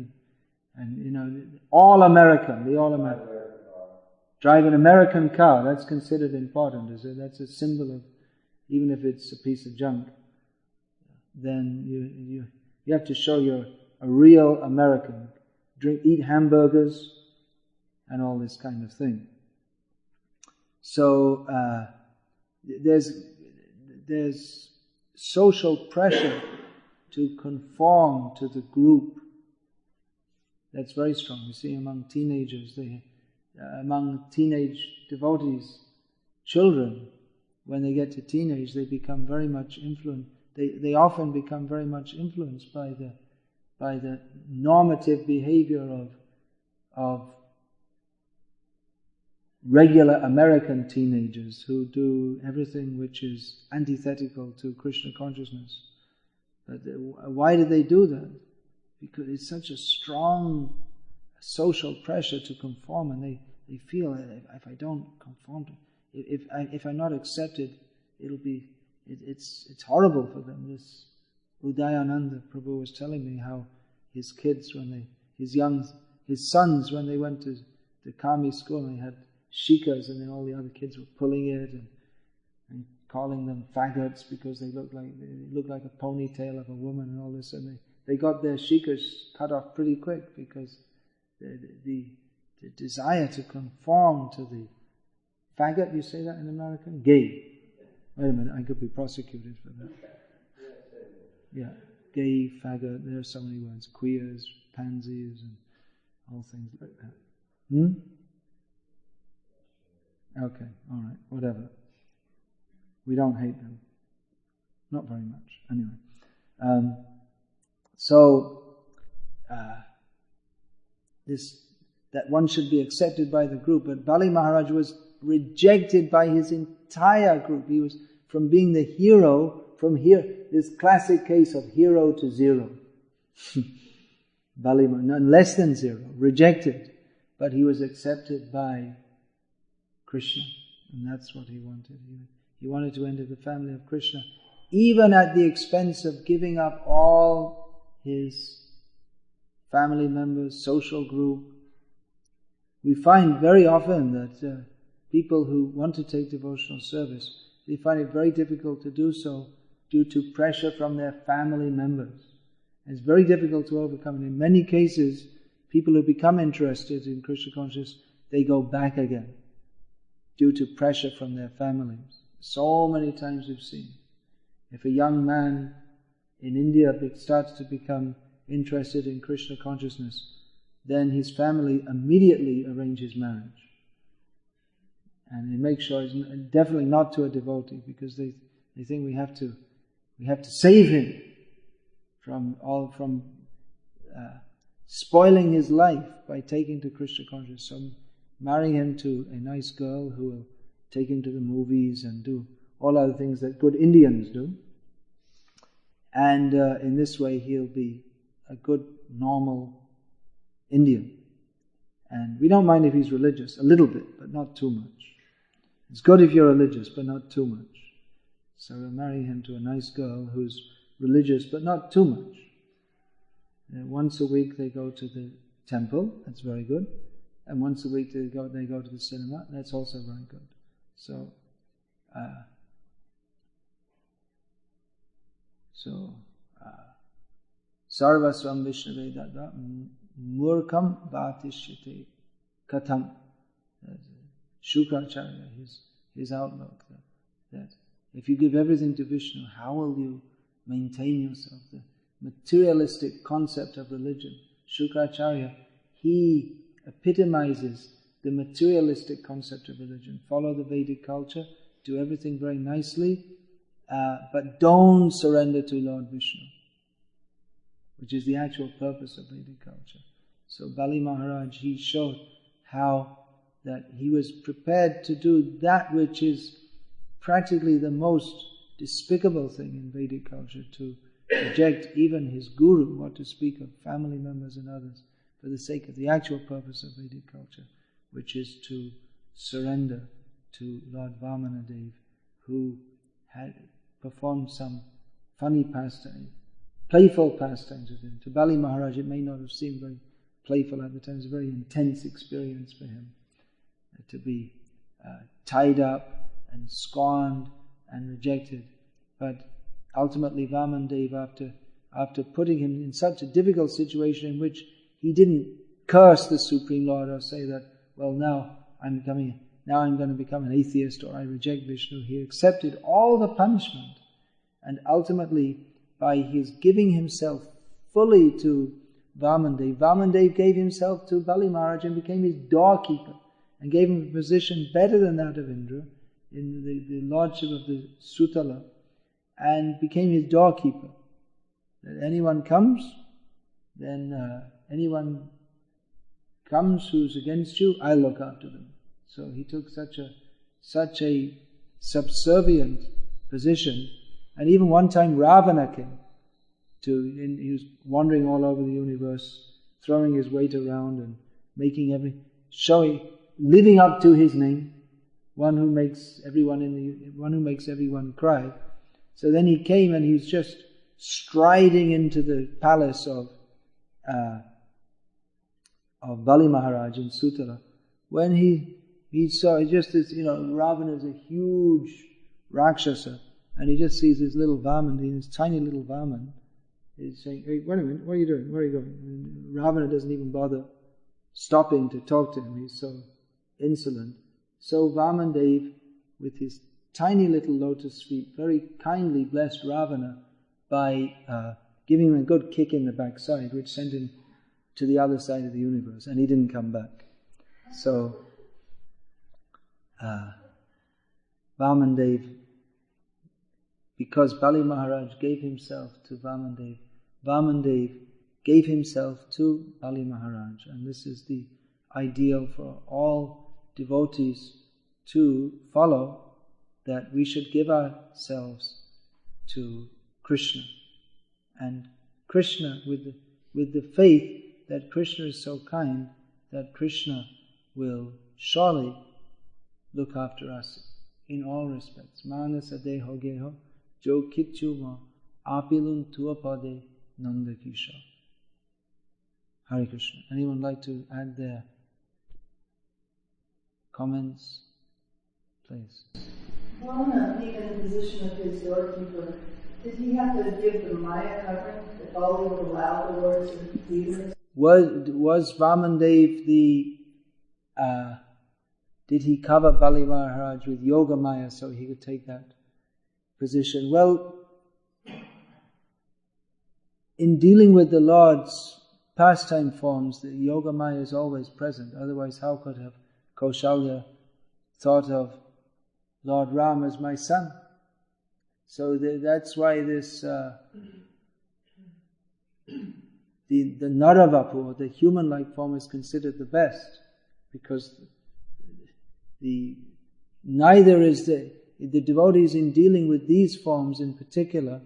And all American, the all American. Drive an American car, that's considered important. That's a symbol of, even if it's a piece of junk, then you have to show you're a real American. Eat hamburgers and all this kind of thing. So there's social pressure to conform to the group. That's very strong. You see among teenagers, among teenage devotees, children, when they get to teenage, they become very much influenced. They often become very much influenced by the normative behavior of regular American teenagers who do everything which is antithetical to Krishna consciousness. But why do they do that? Because it's such a strong social pressure to conform, and they feel that if I don't conform to, if I'm not accepted, it's horrible for them. This Udayananda Prabhu was telling me how his kids, his sons, when they went to the Kami school, they had shikas, and then all the other kids were pulling it and calling them faggots because they looked like a ponytail of a woman and all this, and they got their shikas cut off pretty quick because the desire to conform to the faggot, you say that in American? Gay. Wait a minute, I could be prosecuted for that. Yeah, gay, faggot, there are so many words. Queers, pansies, and all things like that. Okay, alright, whatever. We don't hate them. Not very much, anyway. That one should be accepted by the group, but Bali Maharaj was rejected by his entire group. He was, from being the hero, this classic case of hero to zero. Bali Maharaj, less than zero, rejected, but he was accepted by Krishna, and that's what he wanted. He wanted to enter the family of Krishna, even at the expense of giving up all his family members, social group. We find very often that people who want to take devotional service, they find it very difficult to do so due to pressure from their family members. And it's very difficult to overcome. And in many cases, people who become interested in Krishna consciousness, they go back again due to pressure from their families. So many times we've seen. If a young man in India starts to become interested in Krishna consciousness, then his family immediately arranges marriage. And they make sure it's definitely not to a devotee, because they think we have to save him from spoiling his life by taking to Krishna consciousness. So marrying him to a nice girl who will take him to the movies and do all other things that good Indians do. And in this way he'll be a good, normal Indian. And we don't mind if he's religious, a little bit, but not too much. It's good if you're religious, but not too much. So we'll marry him to a nice girl who's religious, but not too much. Once a week they go to the temple, that's very good. And once a week they go to the cinema, that's also very good. So, Sarvasvam Vishnave Dada Murkam Bhatishyate Katham. Shukracharya, his outlook, that if you give everything to Vishnu, how will you maintain yourself? The materialistic concept of religion. Shukracharya, he epitomizes the materialistic concept of religion. Follow the Vedic culture, do everything very nicely, but don't surrender to Lord Vishnu, which is the actual purpose of Vedic culture. So Bali Maharaj, he showed how that he was prepared to do that which is practically the most despicable thing in Vedic culture, to reject even his guru, what to speak of family members and others, for the sake of the actual purpose of Vedic culture, which is to surrender to Lord Vamanadev, who had performed some funny pastimes, playful pastimes with him. To Bali Maharaj it may not have seemed very playful at the time. It was a very intense experience for him, to be tied up and scorned and rejected. But ultimately Vamanadev, after putting him in such a difficult situation in which he didn't curse the Supreme Lord or say that, well, now I'm going to become an atheist or I reject Vishnu, he accepted all the punishment. And ultimately, by his giving himself fully to Vamanadev, Vamanadev gave himself to Bali Maharaj and became his doorkeeper, and gave him a position better than that of Indra in the lordship of the Sutala, and became his doorkeeper. That anyone comes who's against you, I'll look after them. So he took such a subservient position. And even one time Ravana came he was wandering all over the universe, throwing his weight around and living up to his name, one who makes everyone cry. So then he came and he was just striding into the palace of Bali Maharaj in Sutala. When he saw just this, Ravana is a huge Rakshasa, and he just sees this little Vaman, this tiny little Vaman. He's saying, "Hey, wait a minute, what are you doing? Where are you going?" And Ravana doesn't even bother stopping to talk to him. He's so insolent. So Vamanadev, with his tiny little lotus feet, very kindly blessed Ravana by giving him a good kick in the backside, which sent him to the other side of the universe, and he didn't come back. So Vamanadev, because Bali Maharaj gave himself to Vamanadev, Vamanadev gave himself to Bali Maharaj, and this is the ideal for all devotees to follow, that we should give ourselves to Krishna. And Krishna, with the faith that Krishna is so kind, that Krishna will surely look after us in all respects. Manasa deho geho jo kitchuma apilun tuapade nandakisha. Hare Krishna. Anyone like to add their comments? Please. Ramana, being in the position of his doorkeeper, did he have to give the Maya covering that Bali would allow the words of demons? Was Vamanadev did he cover Bali Maharaj with Yoga Maya so he could take that position? Well, in dealing with the Lord's pastime forms, the Yoga Maya is always present. Otherwise, how could have Kaushalya thought of Lord Ram as my son? So that's why this the Naravapu, or the human-like form, is considered the best, because neither is the devotees in dealing with these forms in particular,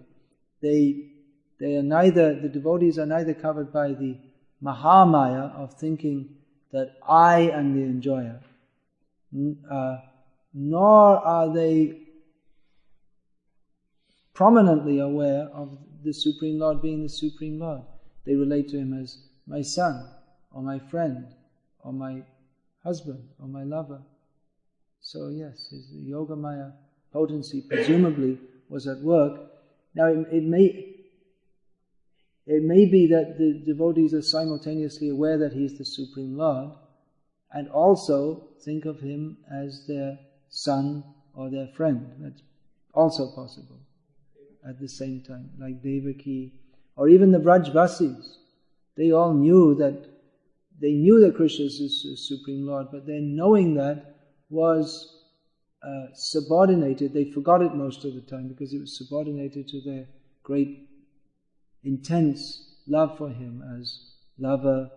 they the devotees are neither covered by the Mahamaya of thinking that I am the enjoyer, nor are they prominently aware of the Supreme Lord being the Supreme Lord. They relate to Him as my son, or my friend, or my husband, or my lover. So yes, his Yogamaya potency presumably was at work. Now it may be that the devotees are simultaneously aware that He is the Supreme Lord, and also think of Him as their son or their friend. That's also possible at the same time, like Devaki, or even the Vrajvasis. They all knew that Krishna is the Supreme Lord, but their knowing that was subordinated. They forgot it most of the time because it was subordinated to their great, intense love for Him as lover,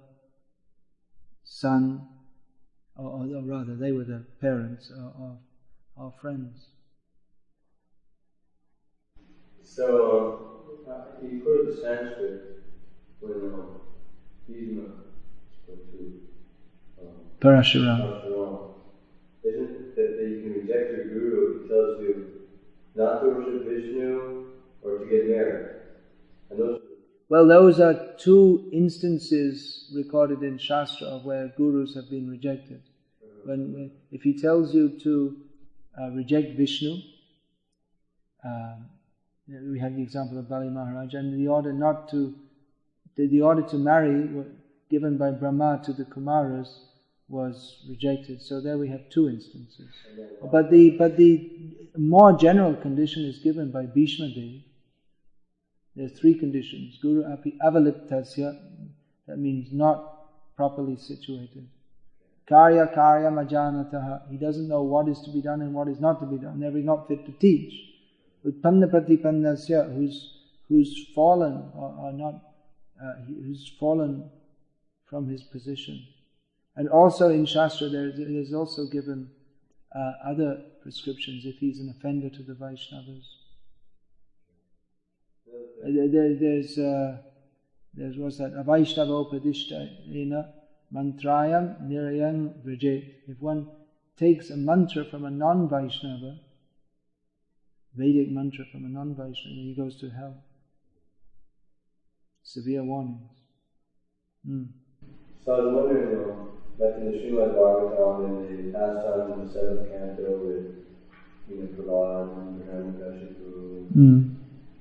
son, or rather, they were the parents or friends. So, you quoted the Sanskrit when Bhishma spoke to Parashuram. Isn't it that you can reject your guru if he tells you not to worship Vishnu or to get married? And those are two instances recorded in Shastra of where gurus have been rejected. If he tells you to reject Vishnu, we have the example of Bali Maharaj, and the order to marry given by Brahma to the Kumaras was rejected. So there we have two instances. But the more general condition is given by Bhishma Dev. There's three conditions. Guru api avaliptasya, that means not properly situated. Karya majanataha, he doesn't know what is to be done and what is not to be done, therefore he's not fit to teach. Utpanna pratipannasya, who's fallen or not, who's fallen from his position. And also in Shastra there's also given other prescriptions if he's an offender to the Vaishnavas. There's what's that? Avaishnavopadishta ena mantrayam nirayam vrajet. If one takes a mantra from a non-Vaishnava, Vedic mantra from a non-Vaishnava, he goes to hell. Severe warnings. So I was wondering, like in the Srimad Bhagavatam, in the pastimes in the 7th canto with Prahlad and Hiranyakashipu,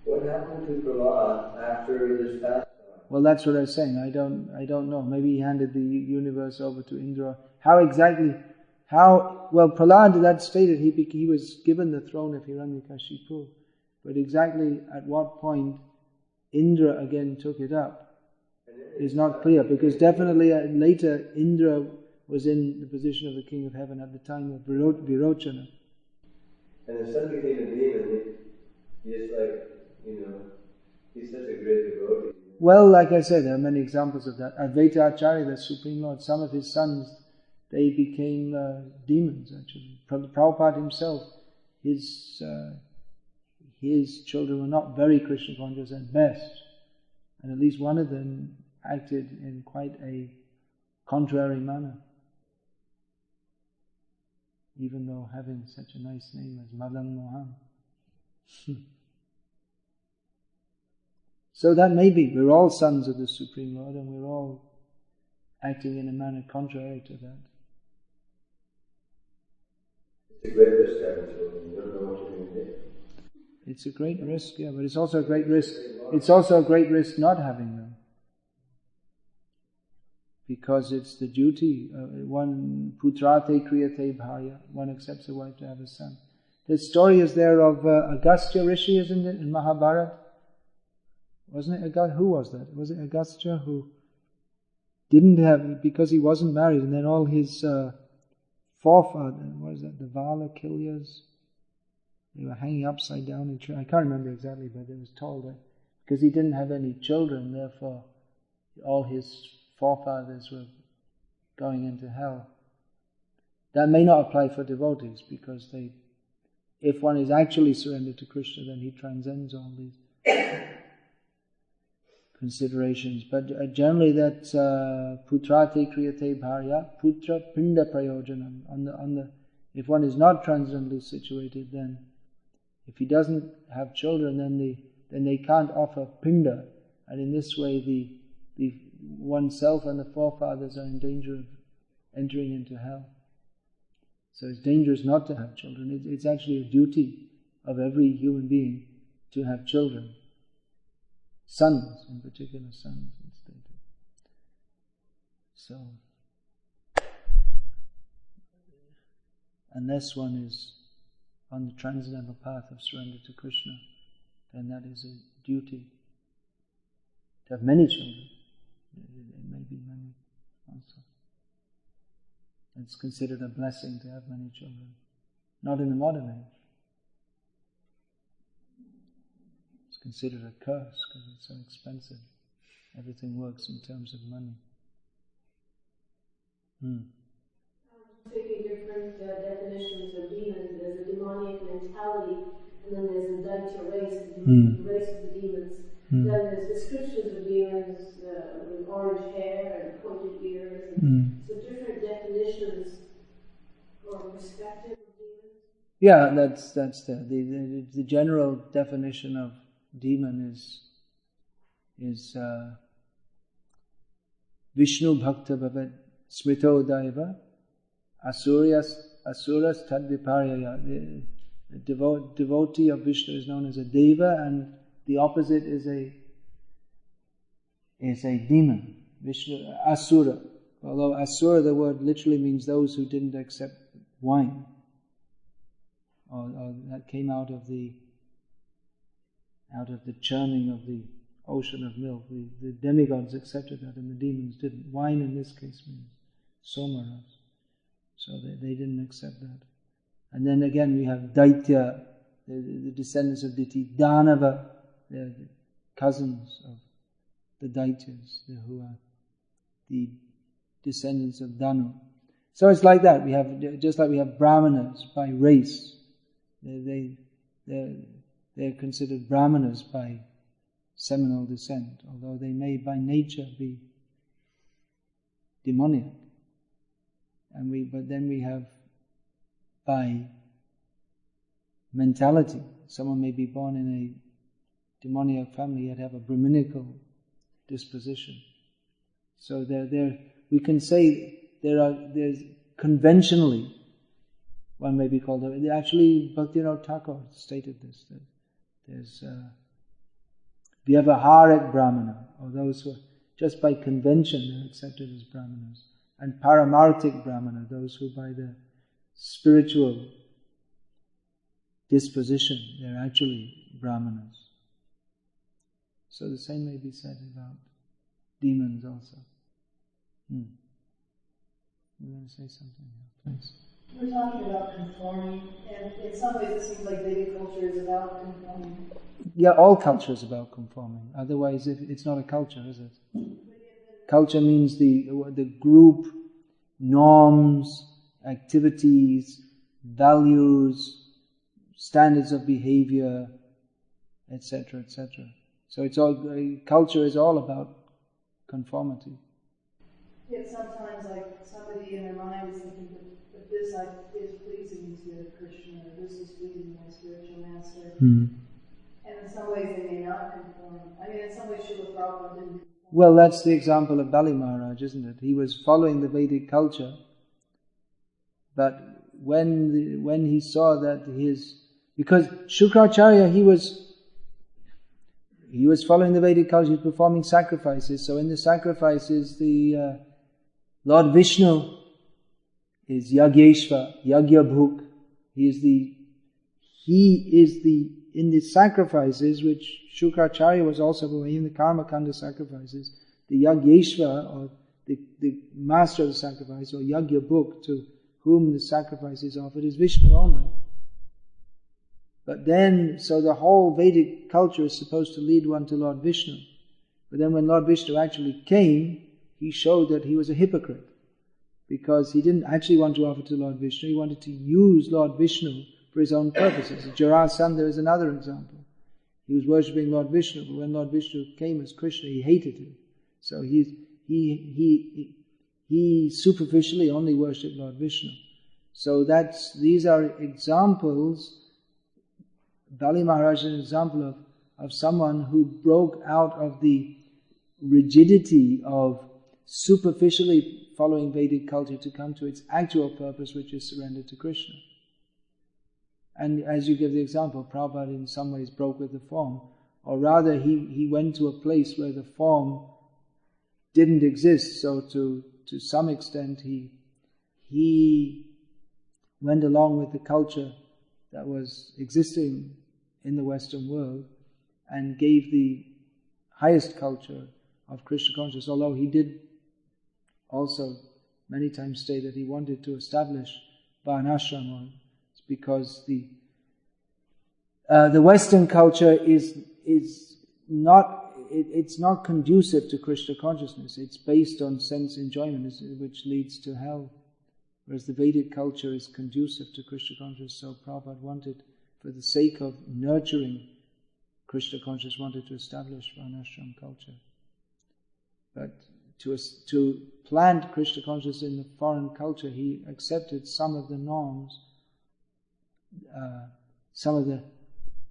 what happened to Prahlad after this pastime? Well, that's what I was saying. I don't know. Maybe he handed the universe over to Indra. Prahlad, that stated he was given the throne of Hiranyakashipu. But exactly at what point Indra again took it up is not clear, because definitely later Indra was in the position of the king of heaven at the time of Virochana. And the son became a demon. He's like, he's such a great devotee. Well, like I said, there are many examples of that. Advaita Acharya, the Supreme Lord, some of his sons, they became demons actually. Prabhupada himself, his children were not very Krishna conscious at best. And at least one of them acted in quite a contrary manner. Even though having such a nice name as Madan Mohan. So that may be. We're all sons of the Supreme Lord and we're all acting in a manner contrary to that. It's a great risk having children. You don't know what you're going to do. It's a great risk, yeah, but it's also a great risk. It's also a great risk not having them. Because it's the duty, one putrate kriyate bhaya, one accepts a wife to have a son. The story is there of Agastya Rishi, isn't it, in Mahabharata? Wasn't it who was that? Was it Agastya who didn't have, because he wasn't married, and then all his forefathers, what is that, the Valakilyas, they were hanging upside down in tree. I can't remember exactly, but it was told that because he didn't have any children, therefore all his forefathers were going into hell. That may not apply for devotees, because if one is actually surrendered to Krishna, then he transcends all these. considerations. But generally that's putrate kriyate bharya, putra pinda prayojanam. If one is not transcendently situated, then if he doesn't have children, then they can't offer pinda, and in this way the oneself and the forefathers are in danger of entering into hell. So it's dangerous not to have children. It's actually a duty of every human being to have children. Sons, in particular, sons, it's stated. So, unless one is on the transcendental path of surrender to Krishna, then that is a duty. To have many children, it may be many also. It's considered a blessing to have many children. Not in the modern age. It's considered a curse because it's so expensive. Everything works in terms of money. Taking different definitions of demons. There's a demonic mentality, and then there's a daitya race, the race of the demons. Then there's descriptions of demons with orange hair and pointed ears. So different definitions or perspective of demons. Yeah, that's the general definition of demon is Vishnu Bhakta Bhavat Smrito Daiva Asuras Tadviparyaya. The devotee of Vishnu is known as a deva, and the opposite is a demon. Vishnu Asura. Although Asura, the word literally means those who didn't accept wine, or that came out of the churning of the ocean of milk. The demigods accepted that, and the demons didn't. Wine in this case means somaras, so they didn't accept that. And then again we have Daitya, the descendants of Diti, Danava, they're the cousins of the Daityas, who are the descendants of Danu. So it's like that. We have, just like we have Brahmanas by race, they're considered Brahmanas by seminal descent, although they may by nature be demoniac. But then we have by mentality. Someone may be born in a demoniac family yet have a Brahminical disposition. So we can say there's conventionally, one may be called, actually Bhaktivinoda Thakur stated this, that there's Vyavaharik Brahmana, or those who just by convention they're accepted as Brahmanas, and Paramarthik Brahmana, those who by the spiritual disposition they're actually Brahmanas. So the same may be said about demons also. You want to say something here, please? We're talking about conforming, and in some ways it seems like Vedic culture is about conforming. Yeah, all culture is about conforming. Otherwise, it's not a culture, is it? Culture means the group, norms, activities, values, standards of behavior, etc., etc. So culture is all about conformity. Yet sometimes, like, somebody in their mind is thinking that this is pleasing to Krishna, or this is pleasing to my spiritual master. And in some ways they may not conform. I mean, in some ways Srila Prabhupada didn't conform. Well, that's the example of Bali Maharaj, isn't it? He was following the Vedic culture, but when he saw that because Shukracharya, he was following the Vedic culture, he was performing sacrifices. So in the sacrifices, the Lord Vishnu is Yagyeshva, Yagyabhuk. He is the in the sacrifices, which Shukracharya was also performing, in the Karma Kanda sacrifices, the Yagyeshva, or the master of the sacrifice, or Yagyabhuk, to whom the sacrifice is offered, is Vishnu only. But then, so the whole Vedic culture is supposed to lead one to Lord Vishnu. But then when Lord Vishnu actually came, he showed that he was a hypocrite. Because he didn't actually want to offer to Lord Vishnu, he wanted to use Lord Vishnu for his own purposes. Jarasandha is another example. He was worshipping Lord Vishnu, but when Lord Vishnu came as Krishna, he hated him. So he superficially only worshipped Lord Vishnu. So these are examples. Bali Maharaj is an example of someone who broke out of the rigidity of superficially following Vedic culture to come to its actual purpose, which is surrender to Krishna. And as you give the example, Prabhupada in some ways broke with the form, or rather he went to a place where the form didn't exist, so to some extent he went along with the culture that was existing in the Western world and gave the highest culture of Krishna consciousness, although he did also many times say that he wanted to establish Varnashram, because the Western culture is not, it's not conducive to Krishna consciousness. It's based on sense enjoyment, which leads to hell. Whereas the Vedic culture is conducive to Krishna consciousness. So Prabhupada wanted, for the sake of nurturing Krishna consciousness, wanted to establish Varnashram culture. But to plant Krishna consciousness in the foreign culture, he accepted some of the norms, some of the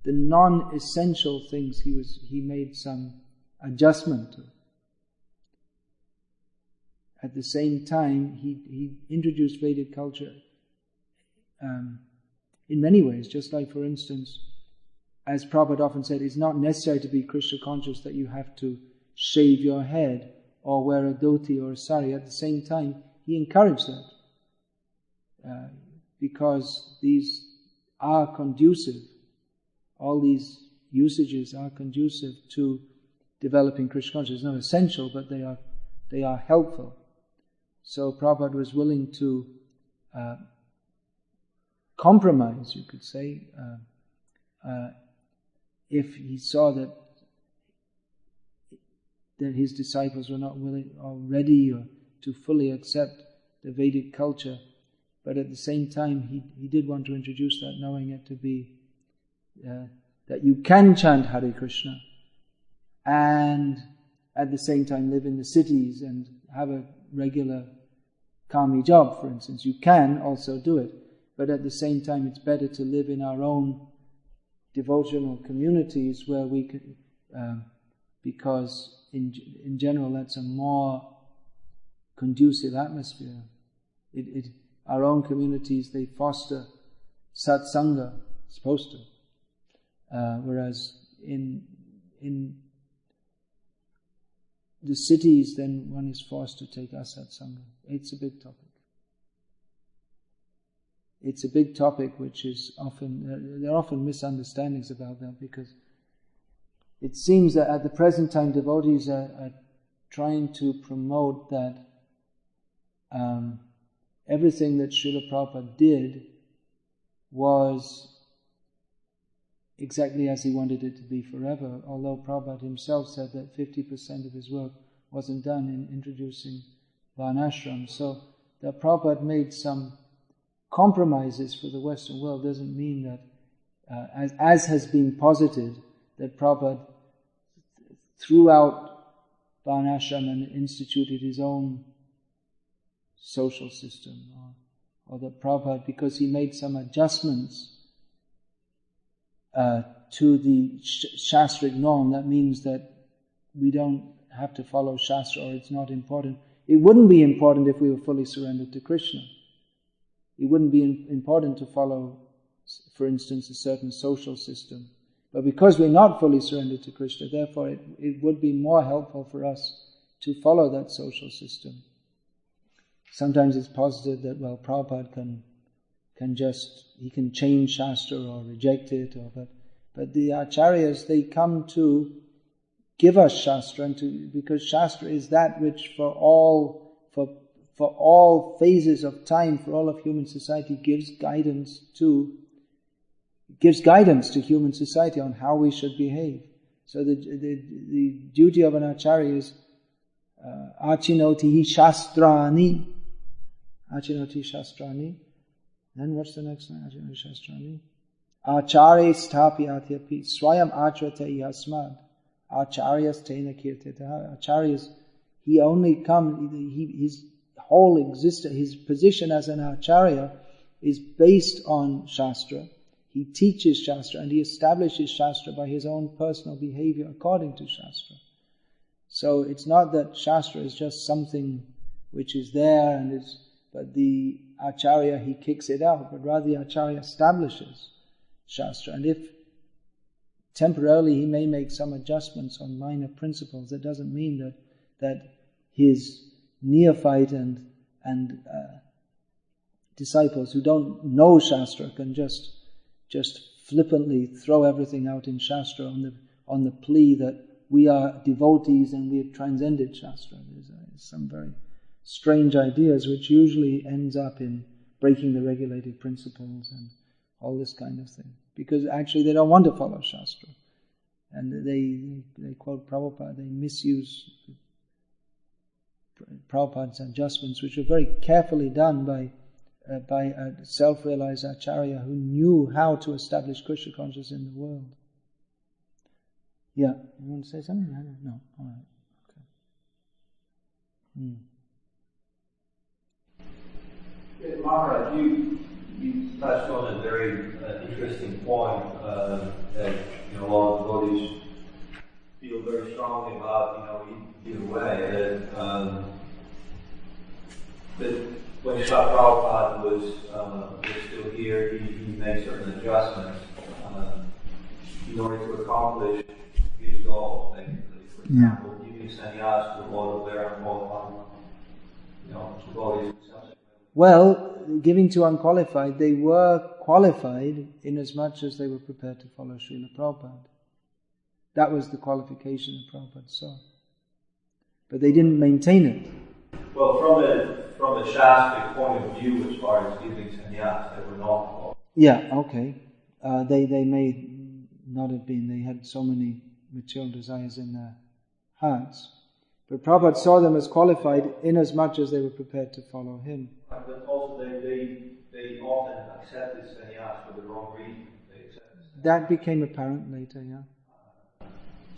non-essential things he made some adjustment to. At the same time, he introduced Vedic culture in many ways, just like, for instance, as Prabhupada often said, it's not necessary to be Krishna conscious that you have to shave your head or wear a dhoti or a sari. At the same time, he encouraged that because these are conducive, all these usages are conducive to developing Krishna consciousness. It's not essential, but they are helpful. So Prabhupada was willing to compromise, you could say, if he saw that his disciples were not willing or ready or to fully accept the Vedic culture. But at the same time, he did want to introduce that, knowing it to be that you can chant Hare Krishna and at the same time live in the cities and have a regular kami job, for instance. You can also do it, but at the same time it's better to live in our own devotional communities where we can, because in general that's a more conducive atmosphere. Our own communities, they foster satsanga, supposed to, whereas in the cities, then one is forced to take asatsanga. It's a big topic. It's a big topic which is often, there are often misunderstandings about that, because it seems that at the present time devotees are trying to promote that everything that Srila Prabhupada did was exactly as he wanted it to be forever, although Prabhupada himself said that 50% of his work wasn't done in introducing Varnashram. So that Prabhupada made some compromises for the Western world doesn't mean that, as has been posited, that Prabhupada threw out Varnashram and instituted his own social system, or that Prabhupada, because he made some adjustments to the Shastric norm, that means that we don't have to follow Shastra, or it's not important. It wouldn't be important if we were fully surrendered to Krishna. It wouldn't be important to follow, for instance, a certain social system. But because we're not fully surrendered to Krishna, therefore it would be more helpful for us to follow that social system. Sometimes it's posited that, well, Prabhupada he can change Shastra or reject it, but the Acharyas, they come to give us Shastra, because Shastra is that which for all phases of time, for all of human society, gives guidance to human society on how we should behave. So the duty of an Acharya is Achinotihi Shastrani. Achinotihi Shastrani. Then what's the next line? Achinotihi Shastrani. Acharya stapyatyapi swayam achrate yasmad acharyas tena kirtita. Acharyas, he only comes, his whole existence, his position as an acharya is based on Shastra. He teaches Shastra and he establishes Shastra by his own personal behavior according to Shastra. So it's not that Shastra is just something which is there but the Acharya, he kicks it out, but rather the Acharya establishes Shastra. And if temporarily he may make some adjustments on minor principles, that doesn't mean that his neophyte and disciples who don't know Shastra can just flippantly throw everything out in Shastra on the plea that we are devotees and we have transcended Shastra. There's some very strange ideas which usually ends up in breaking the regulated principles and all this kind of thing. Because actually they don't want to follow Shastra. And they quote Prabhupada, they misuse Prabhupada's adjustments, which are very carefully done by a self-realized Acharya who knew how to establish Krishna consciousness in the world. Yeah, you want to say something? No. All right. Okay. Yeah, Maharaj, you touched on a very interesting point that a lot of devotees feel very strongly about. Either way, that when Srila Prabhupada was still here, he made certain adjustments in order to accomplish his goal. For example, giving sannyas to a lot of their unqualified, devotees. Well, giving to unqualified, they were qualified in as much as they were prepared to follow Srila Prabhupada. That was the qualification that Prabhupada saw. But they didn't maintain it. Well, from a Shastric point of view, as far as giving sannyas, they were not qualified. Yeah, okay. They may not have been. They had so many material desires in their hearts. But Prabhupada saw them as qualified in as much as they were prepared to follow him. But also they often accepted sannyas for the wrong reason. That became apparent later, yeah.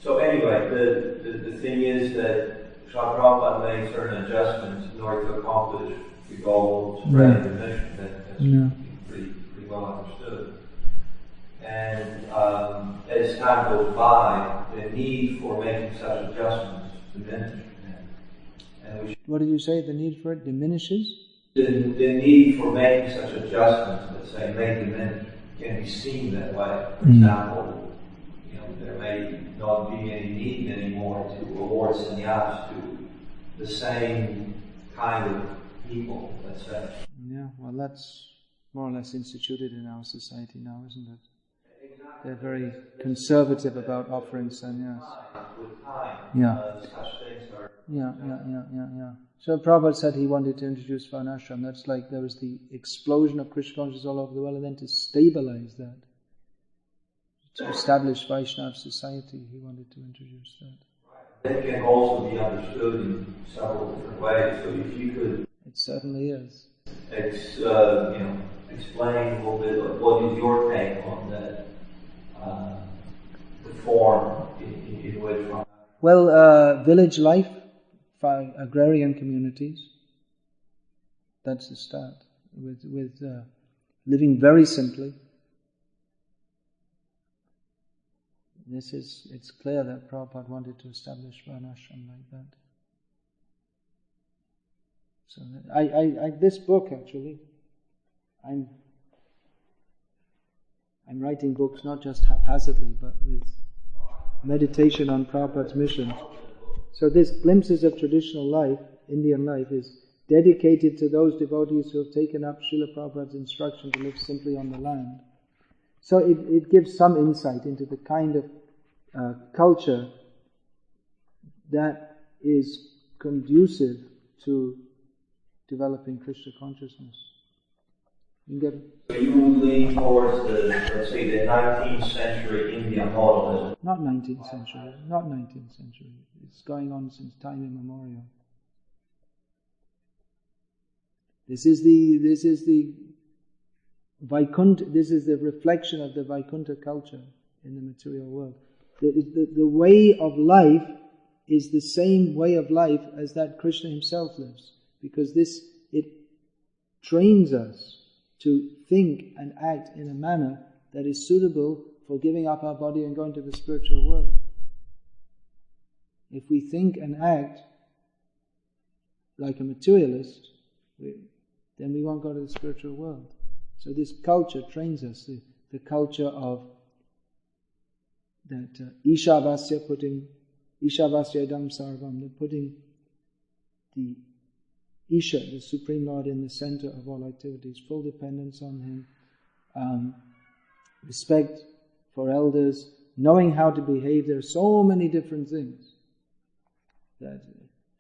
So anyway, the thing is that Srila Prabhupada made certain adjustments in order to accomplish the goal of spreading the mission. That's pretty well understood. And as time goes by, the need for making such adjustments diminishes. What did you say? The need for it diminishes? The need for making such adjustments, let's say, may diminish, can be seen that way. For example, there may not be any need anymore to award sannyas to the same kind of people, let's say. Yeah, well, that's more or less instituted in our society now, isn't it? They're very conservative about offering sannyas. With time, such things are... Yeah. So Prabhupada said he wanted to introduce Varnashram. That's like there was the explosion of Krishna consciousness all over the world, and then to stabilize that, to establish Vaishnava society, he wanted to introduce that. It can also be understood in several different ways. So if you could... It certainly is. Explain a little bit of what is your take on that, the form in which... Well, village life, agrarian communities, that's the start, with living very simply. It's clear that Prabhupada wanted to establish Varnashram like that. So this book actually, I'm writing books not just haphazardly, but with meditation on Prabhupada's mission. So this Glimpses of Traditional Life, Indian Life, is dedicated to those devotees who have taken up Srila Prabhupada's instruction to live simply on the land. So it gives some insight into the kind of culture that is conducive to developing Krishna consciousness. You get it? So you lean towards let's say, the 19th century Indian model. Not 19th century. Not 19th century. It's going on since time immemorial. This is the Vaikuntha, this is the reflection of the Vaikuntha culture in the material world. The way of life is the same way of life as that Krishna himself lives, because it trains us to think and act in a manner that is suitable for giving up our body and going to the spiritual world. If we think and act like a materialist, then we won't go to the spiritual world. So this culture trains us, the culture of that Ishavasya, putting Ishavasya Idam Sarvam, the putting the Isha, the Supreme Lord, in the center of all activities, full dependence on Him, respect for elders, knowing how to behave. There are so many different things. That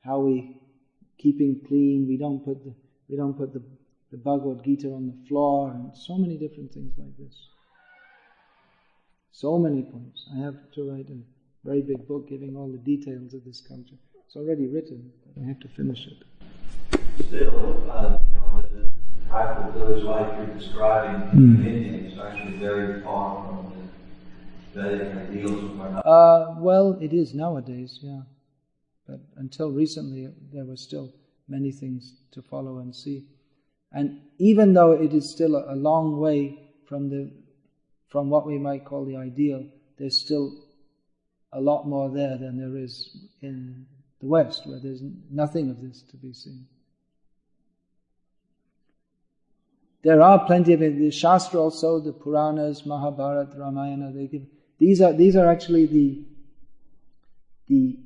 how we keeping clean, we don't put the Bhagavad Gita on the floor, and so many different things like this. So many points. I have to write a very big book giving all the details of this culture. It's already written, but I have to finish it. Still, the type of village life you're describing in India is actually very far from the Vedic ideals of our well, it is nowadays, yeah. But until recently, there were still many things to follow and see. And even though it is still a long way from what we might call the ideal, there's still a lot more there than there is in the West, where there's nothing of this to be seen. There are plenty of it. The Shastra also, the Puranas, Mahabharata, Ramayana, these are actually the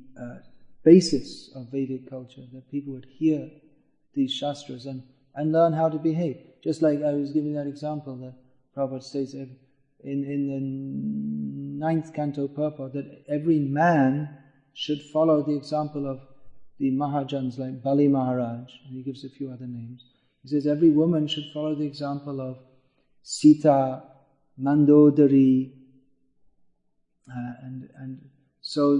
basis of Vedic culture, that people would hear these Shastras and learn how to behave. Just like I was giving that example that Prabhupada states in the 9th canto purport, that every man should follow the example of the Mahajans like Bali Maharaj, and he gives a few other names. He says every woman should follow the example of Sita, Mandodari, and so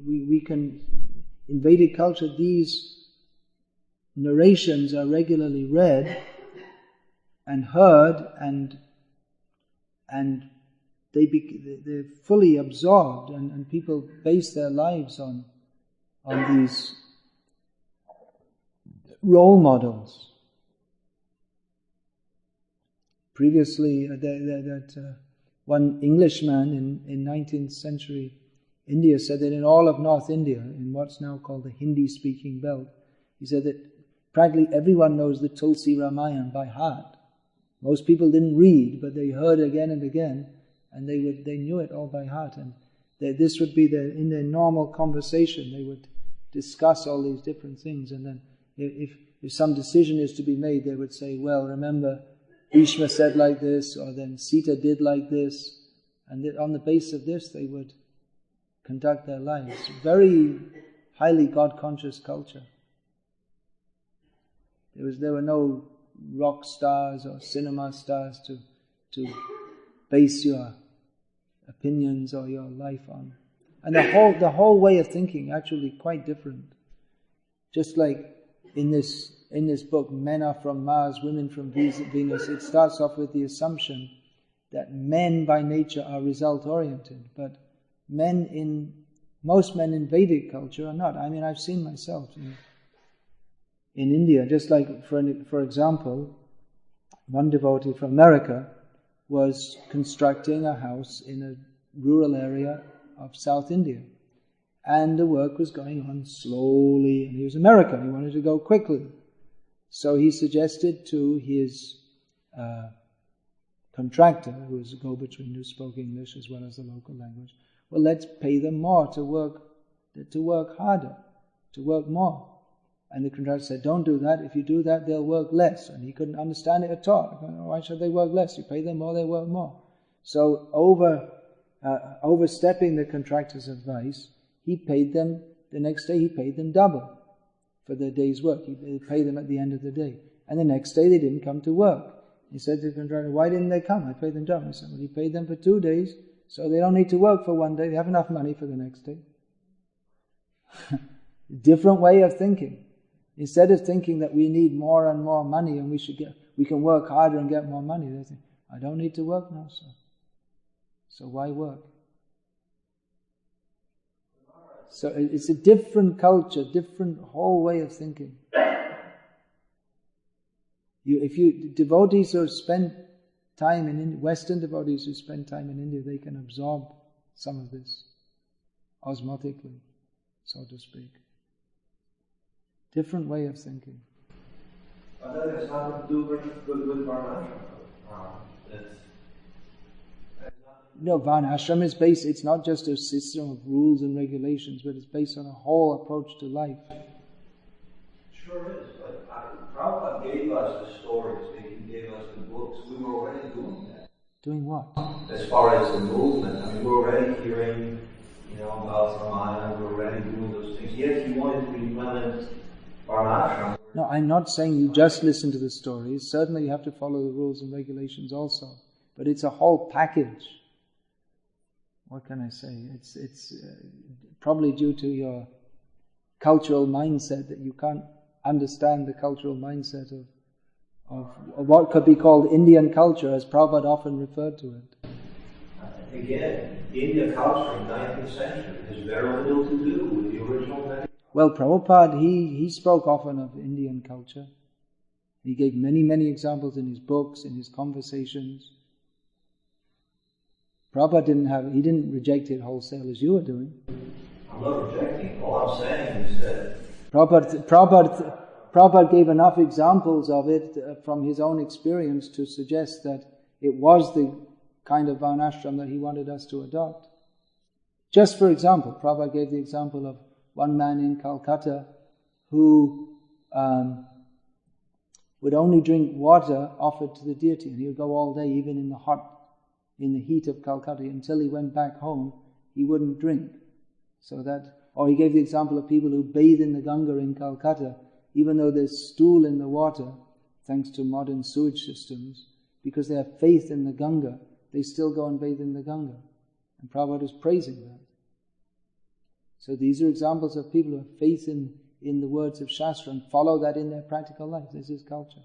we can, in Vedic culture, these narrations are regularly read and heard, and they're fully absorbed, and people base their lives on these role models. Previously, one Englishman in 19th century India said that in all of North India, in what's now called the Hindi-speaking belt, he said that practically everyone knows the Tulsi Ramayana by heart. Most people didn't read, but they heard again and again, and they knew it all by heart. And this would be in their normal conversation, they would discuss all these different things. And then if some decision is to be made, they would say, well, remember, Bhishma said like this, or then Sita did like this. And on the basis of this, they would conduct their lives. Very highly God-conscious culture. There were no rock stars or cinema stars to base your opinions or your life on. And the whole way of thinking actually quite different. Just like in this book, Men Are From Mars, Women From Venus, it starts off with the assumption that men by nature are result-oriented, but most men in Vedic culture are not. I mean, I've seen myself in India, just like, for example, one devotee from America was constructing a house in a rural area of South India. And the work was going on slowly, and he was American, he wanted to go quickly. So he suggested to his contractor, who was a go-between who spoke English as well as the local language, well, let's pay them more to work harder, to work more. And the contractor said, don't do that. If you do that, they'll work less. And he couldn't understand it at all. Why should they work less? You pay them more, they work more. So overstepping the contractor's advice, he paid them, the next day he paid them double for their day's work. He paid them at the end of the day. And the next day they didn't come to work. He said to the contractor, why didn't they come? I paid them double. He said, well, he paid them for 2 days, so they don't need to work for one day. They have enough money for the next day. Different way of thinking. Instead of thinking that we need more and more money and we we can work harder and get more money. They think, I don't need to work now, sir. So why work? So it's a different culture, different whole way of thinking. Devotees who spend time in India, Western devotees who spend time in India, they can absorb some of this osmotically, so to speak. Different way of thinking. I think it's nothing to do with Varnashram. No, Varnashram is based, it's not just a system of rules and regulations, but it's based on a whole approach to life. Sure is, but Prabhupada gave us the stories, he gave us the books, we were already doing that. Doing what? As far as the movement, I mean, we're already hearing, about Ramana, we're already doing those things. Yes, he wanted to implement Varnashram. No, I'm not saying you just listen to the stories. Certainly you have to follow the rules and regulations also. But it's a whole package. What can I say? It's probably due to your cultural mindset that you can't understand the cultural mindset of what could be called Indian culture, as Prabhupada often referred to it. Again, Indian culture in the 19th century has very little to do with the original meditation. Well, Prabhupada, he spoke often of Indian culture. He gave many, many examples in his books, in his conversations. Prabhupada didn't reject it wholesale as you are doing. I'm not rejecting. All I'm saying is that Prabhupada gave enough examples of it from his own experience to suggest that it was the kind of varnashram that he wanted us to adopt. Just for example, Prabhupada gave the example of one man in Calcutta who would only drink water offered to the deity, and he would go all day, even in the heat of Calcutta, until he went back home, he wouldn't drink. Or he gave the example of people who bathe in the Ganga in Calcutta, even though there's stool in the water, thanks to modern sewage systems, because they have faith in the Ganga, they still go and bathe in the Ganga. And Prabhupada is praising that. So these are examples of people who have faith in the words of Shastra and follow that in their practical life. This is culture.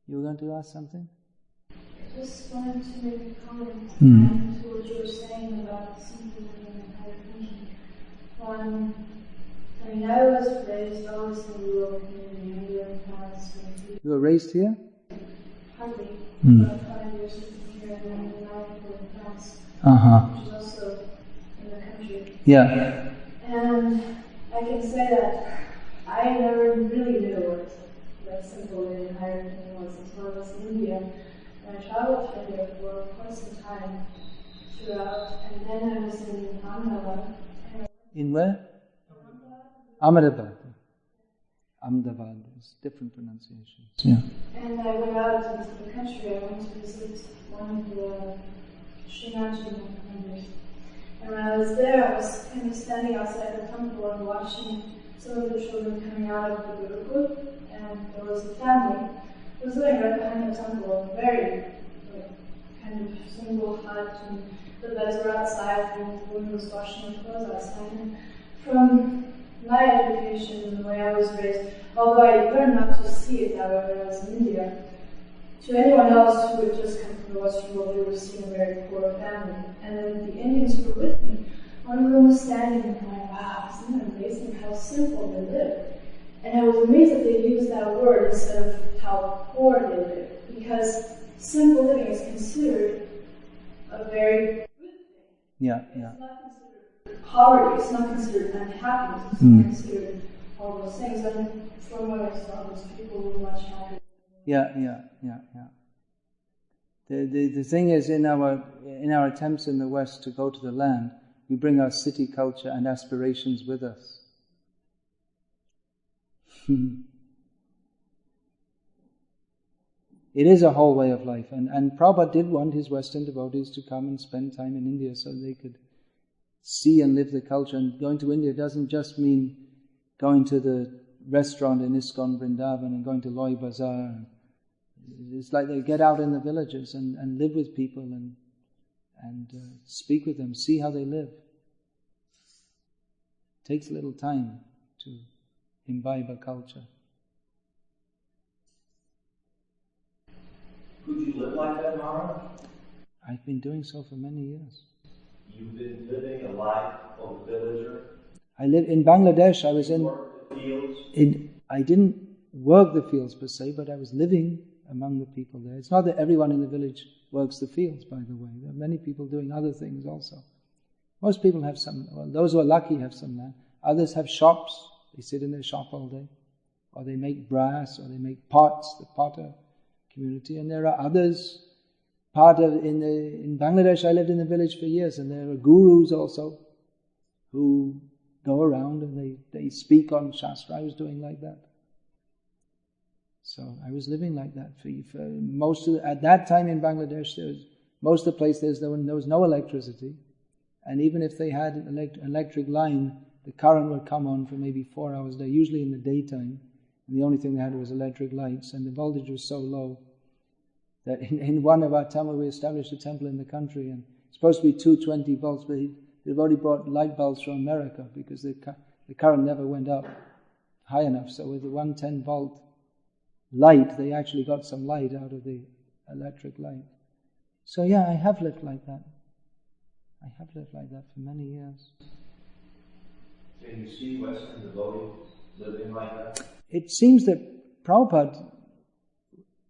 You were going to ask something? I just wanted to make a comment to what you were saying about simple living and higher thinking. I was raised always in the rural community. You were raised here? Hardly. About 5 years here and then in France. Which is also in the country. Yeah. And I can say that I never really knew what simple living and higher thinking was until I was in India. And I traveled to India for quite some time throughout. And then I was in Ahmedabad. In where? Ahmedabad. Ahmedabad is different pronunciations. Yeah. And I went out into the country. I went to visit one of the Srinathji members. And when I was there, I was kind of standing outside the temple and watching some of the children coming out of the Gurukul. And there was a family who was living right behind the temple, very kind of single hut, and the beds were outside, and the woman was washing her clothes outside. And from my education and the way I was raised, although I learned not to see it that way when I was in India, to anyone else who had just come from the Western world, they were seeing a very poor family. And then the Indians who were with me, one of them was standing and going, wow, isn't it amazing how simple they live? And I was amazed that they used that word instead of how poor they live, because simple living is considered a very good thing. Yeah. It's not considered poverty, it's not considered unhappiness, it's not considered all those things. And from what I saw, those people were much happier. Yeah. The thing is, in our attempts in the West to go to the land, we bring our city culture and aspirations with us. It is a whole way of life, and Prabhupada did want his Western devotees to come and spend time in India so they could see and live the culture. And going to India doesn't just mean going to the restaurant in ISKCON Vrindavan and going to Loi Bazaar. It's like they get out in the villages and live with people and speak with them, see how they live. It takes a little time to imbibe a culture. like that, Maharaj? I've been doing so for many years. You've been living a life of a villager? I lived in Bangladesh. I was You in worked the fields? I didn't work the fields per se, but I was living among the people there. It's not that everyone in the village works the fields, by the way. There are many people doing other things also. Most people have some, well, those who are lucky have some land. Others have shops. They sit in their shop all day. Or they make brass, or they make pots, the potter community. And there are others, in Bangladesh I lived in the village for years, and there are gurus also who go around and they speak on Shastra. I was doing like that. So I was living like that for most of at that time in Bangladesh, most of the places there was no electricity, and even if they had an electric line, the current would come on for maybe 4 hours a day, usually in the daytime, and the only thing they had was electric lights, and the voltage was so low that in one of our temples, we established a temple in the country, and it's supposed to be 220 volts, but they've already brought light bulbs from America because the current never went up high enough. So with the 110 volt light, they actually got some light out of the electric light. So yeah, I have lived like that. I have lived like that for many years. Can you see Western devotees living like that? It seems that Prabhupada,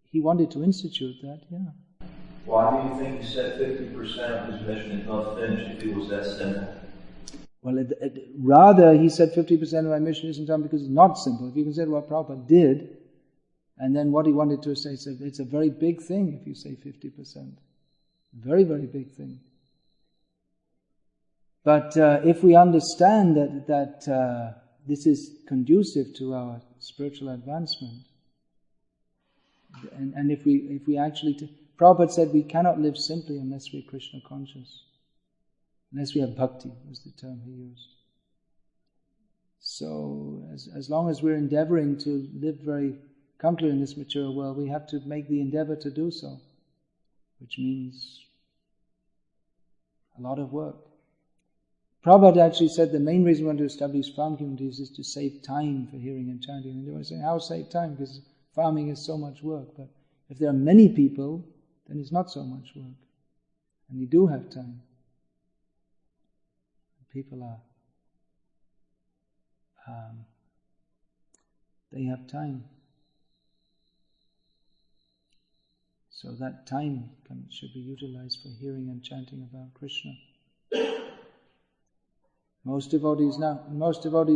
he wanted to institute that, yeah. Why do you think he said 50% of his mission is not finished if it was that simple? Well, rather he said 50% of my mission isn't done because it's not simple. If you consider what Prabhupada did, and then what he wanted to say, it's a very big thing if you say 50%. Very, very big thing. But if we understand that this is conducive to our spiritual advancement, and if we actually... Prabhupada said we cannot live simply unless we're Krishna conscious. Unless we have bhakti, was the term he used. So, as long as we're endeavoring to live very comfortably in this material world, we have to make the endeavor to do so, which means a lot of work. Prabhupada actually said the main reason we want to establish farm communities is to save time for hearing and chanting. And they want to say, how save time? Because farming is so much work. But if there are many people, then it's not so much work. And you do have time. People are, they have time. So that time should be utilized for hearing and chanting about Krishna. Most devotees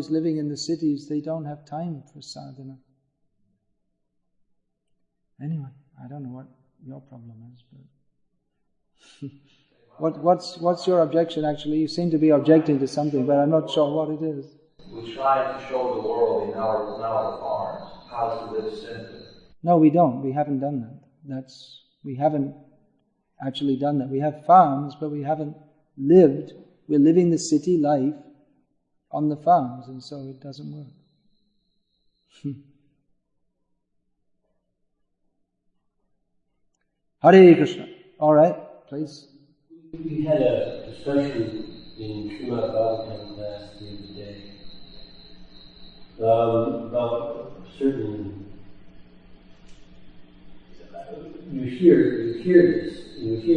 living in the cities, they don't have time for sadhana. Anyway, I don't know what your problem is, but what's your objection actually? You seem to be objecting to something, but I'm not sure what it is. We try to show the world in our farms how to live simply. No, we don't. We haven't done that. We haven't actually done that. We have farms, but we haven't lived. We're living the city life on the farms, and so it doesn't work. Hare Krishna. All right, please. We had a discussion in Srimad Bhagavatam class the other day about certain. You hear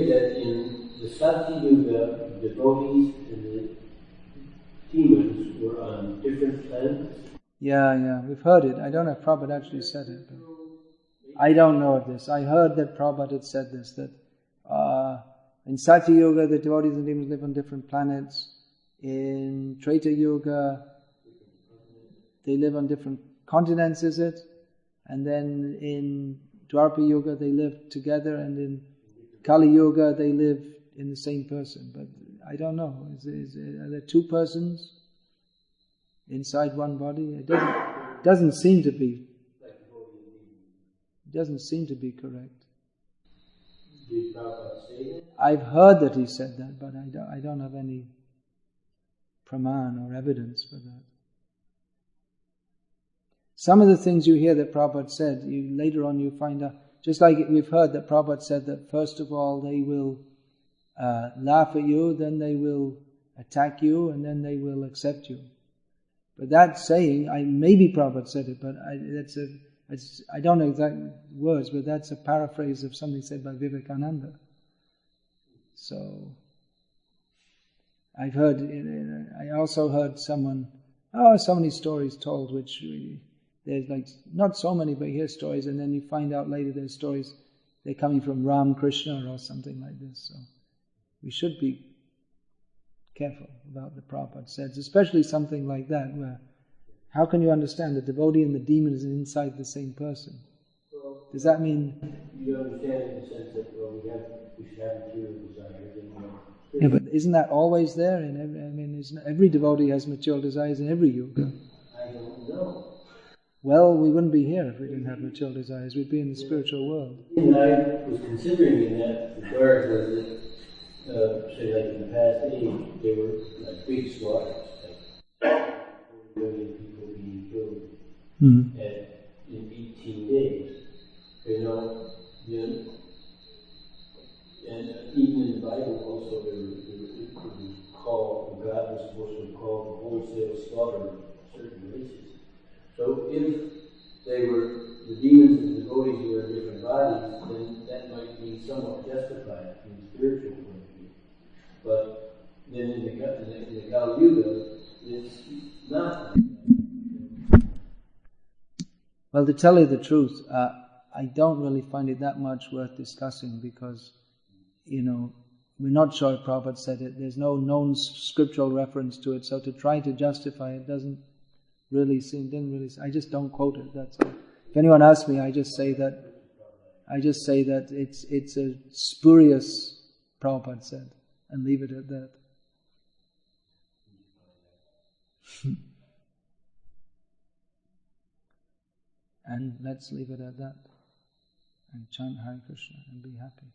that in the Satyuga, devotees and the demons were on different planets. Yeah, we've heard it. I don't know if Prabhupada actually said it, but I don't know of this. I heard that Prabhupada had said this, that in Satya Yuga, the devotees and demons live on different planets. In Treta Yuga, they live on different continents, is it? And then in Dwapara Yuga, they live together, and in Kali Yuga, they live in the same person. But I don't know. Are there two persons inside one body? It doesn't seem to be. It doesn't seem to be correct. Did Prabhupada say that? I've heard that he said that, but I don't have any praman or evidence for that. Some of the things you hear that Prabhupada said, later on you find out, just like we've heard that Prabhupada said that first of all they will laugh at you, then they will attack you, and then they will accept you. But that saying, maybe Prabhupada said it, but I don't know exact words, but that's a paraphrase of something said by Vivekananda. So, I also heard so many stories told, which there's like, not so many, but you hear stories, and then you find out later there's stories, they're coming from Ram Krishna or something like this. So, we should be careful about the Prabhupada says, especially something like that, where how can you understand the devotee and the demon is inside the same person? Does that mean... You understand in the sense that, well, we should have material desires. Yeah, but isn't that always there? Every devotee has material desires in every yoga. I don't know. Well, we wouldn't be here if we didn't have material desires. We'd be in the spiritual world. And I was considering in that regard was that, say like in the past age, there were like big slaughters, like 40 million people being killed in 18 days. And even in the Bible also there was called, God was supposed to call the wholesale slaughter of certain races. So if they were, the demons and the devotees were in different bodies, then that might be somewhat justified from the spiritual point of view. But then in the Kali Yuga, it's not. Well, to tell you the truth, I don't really find it that much worth discussing because, we're not sure if Prabhupada said it. There's no known scriptural reference to it, so to try to justify it didn't really I just don't quote it, that's all. If anyone asks me, I just say that it's a spurious, Prabhupada said, and leave it at that. And let's leave it at that. And chant Hare Krishna and be happy.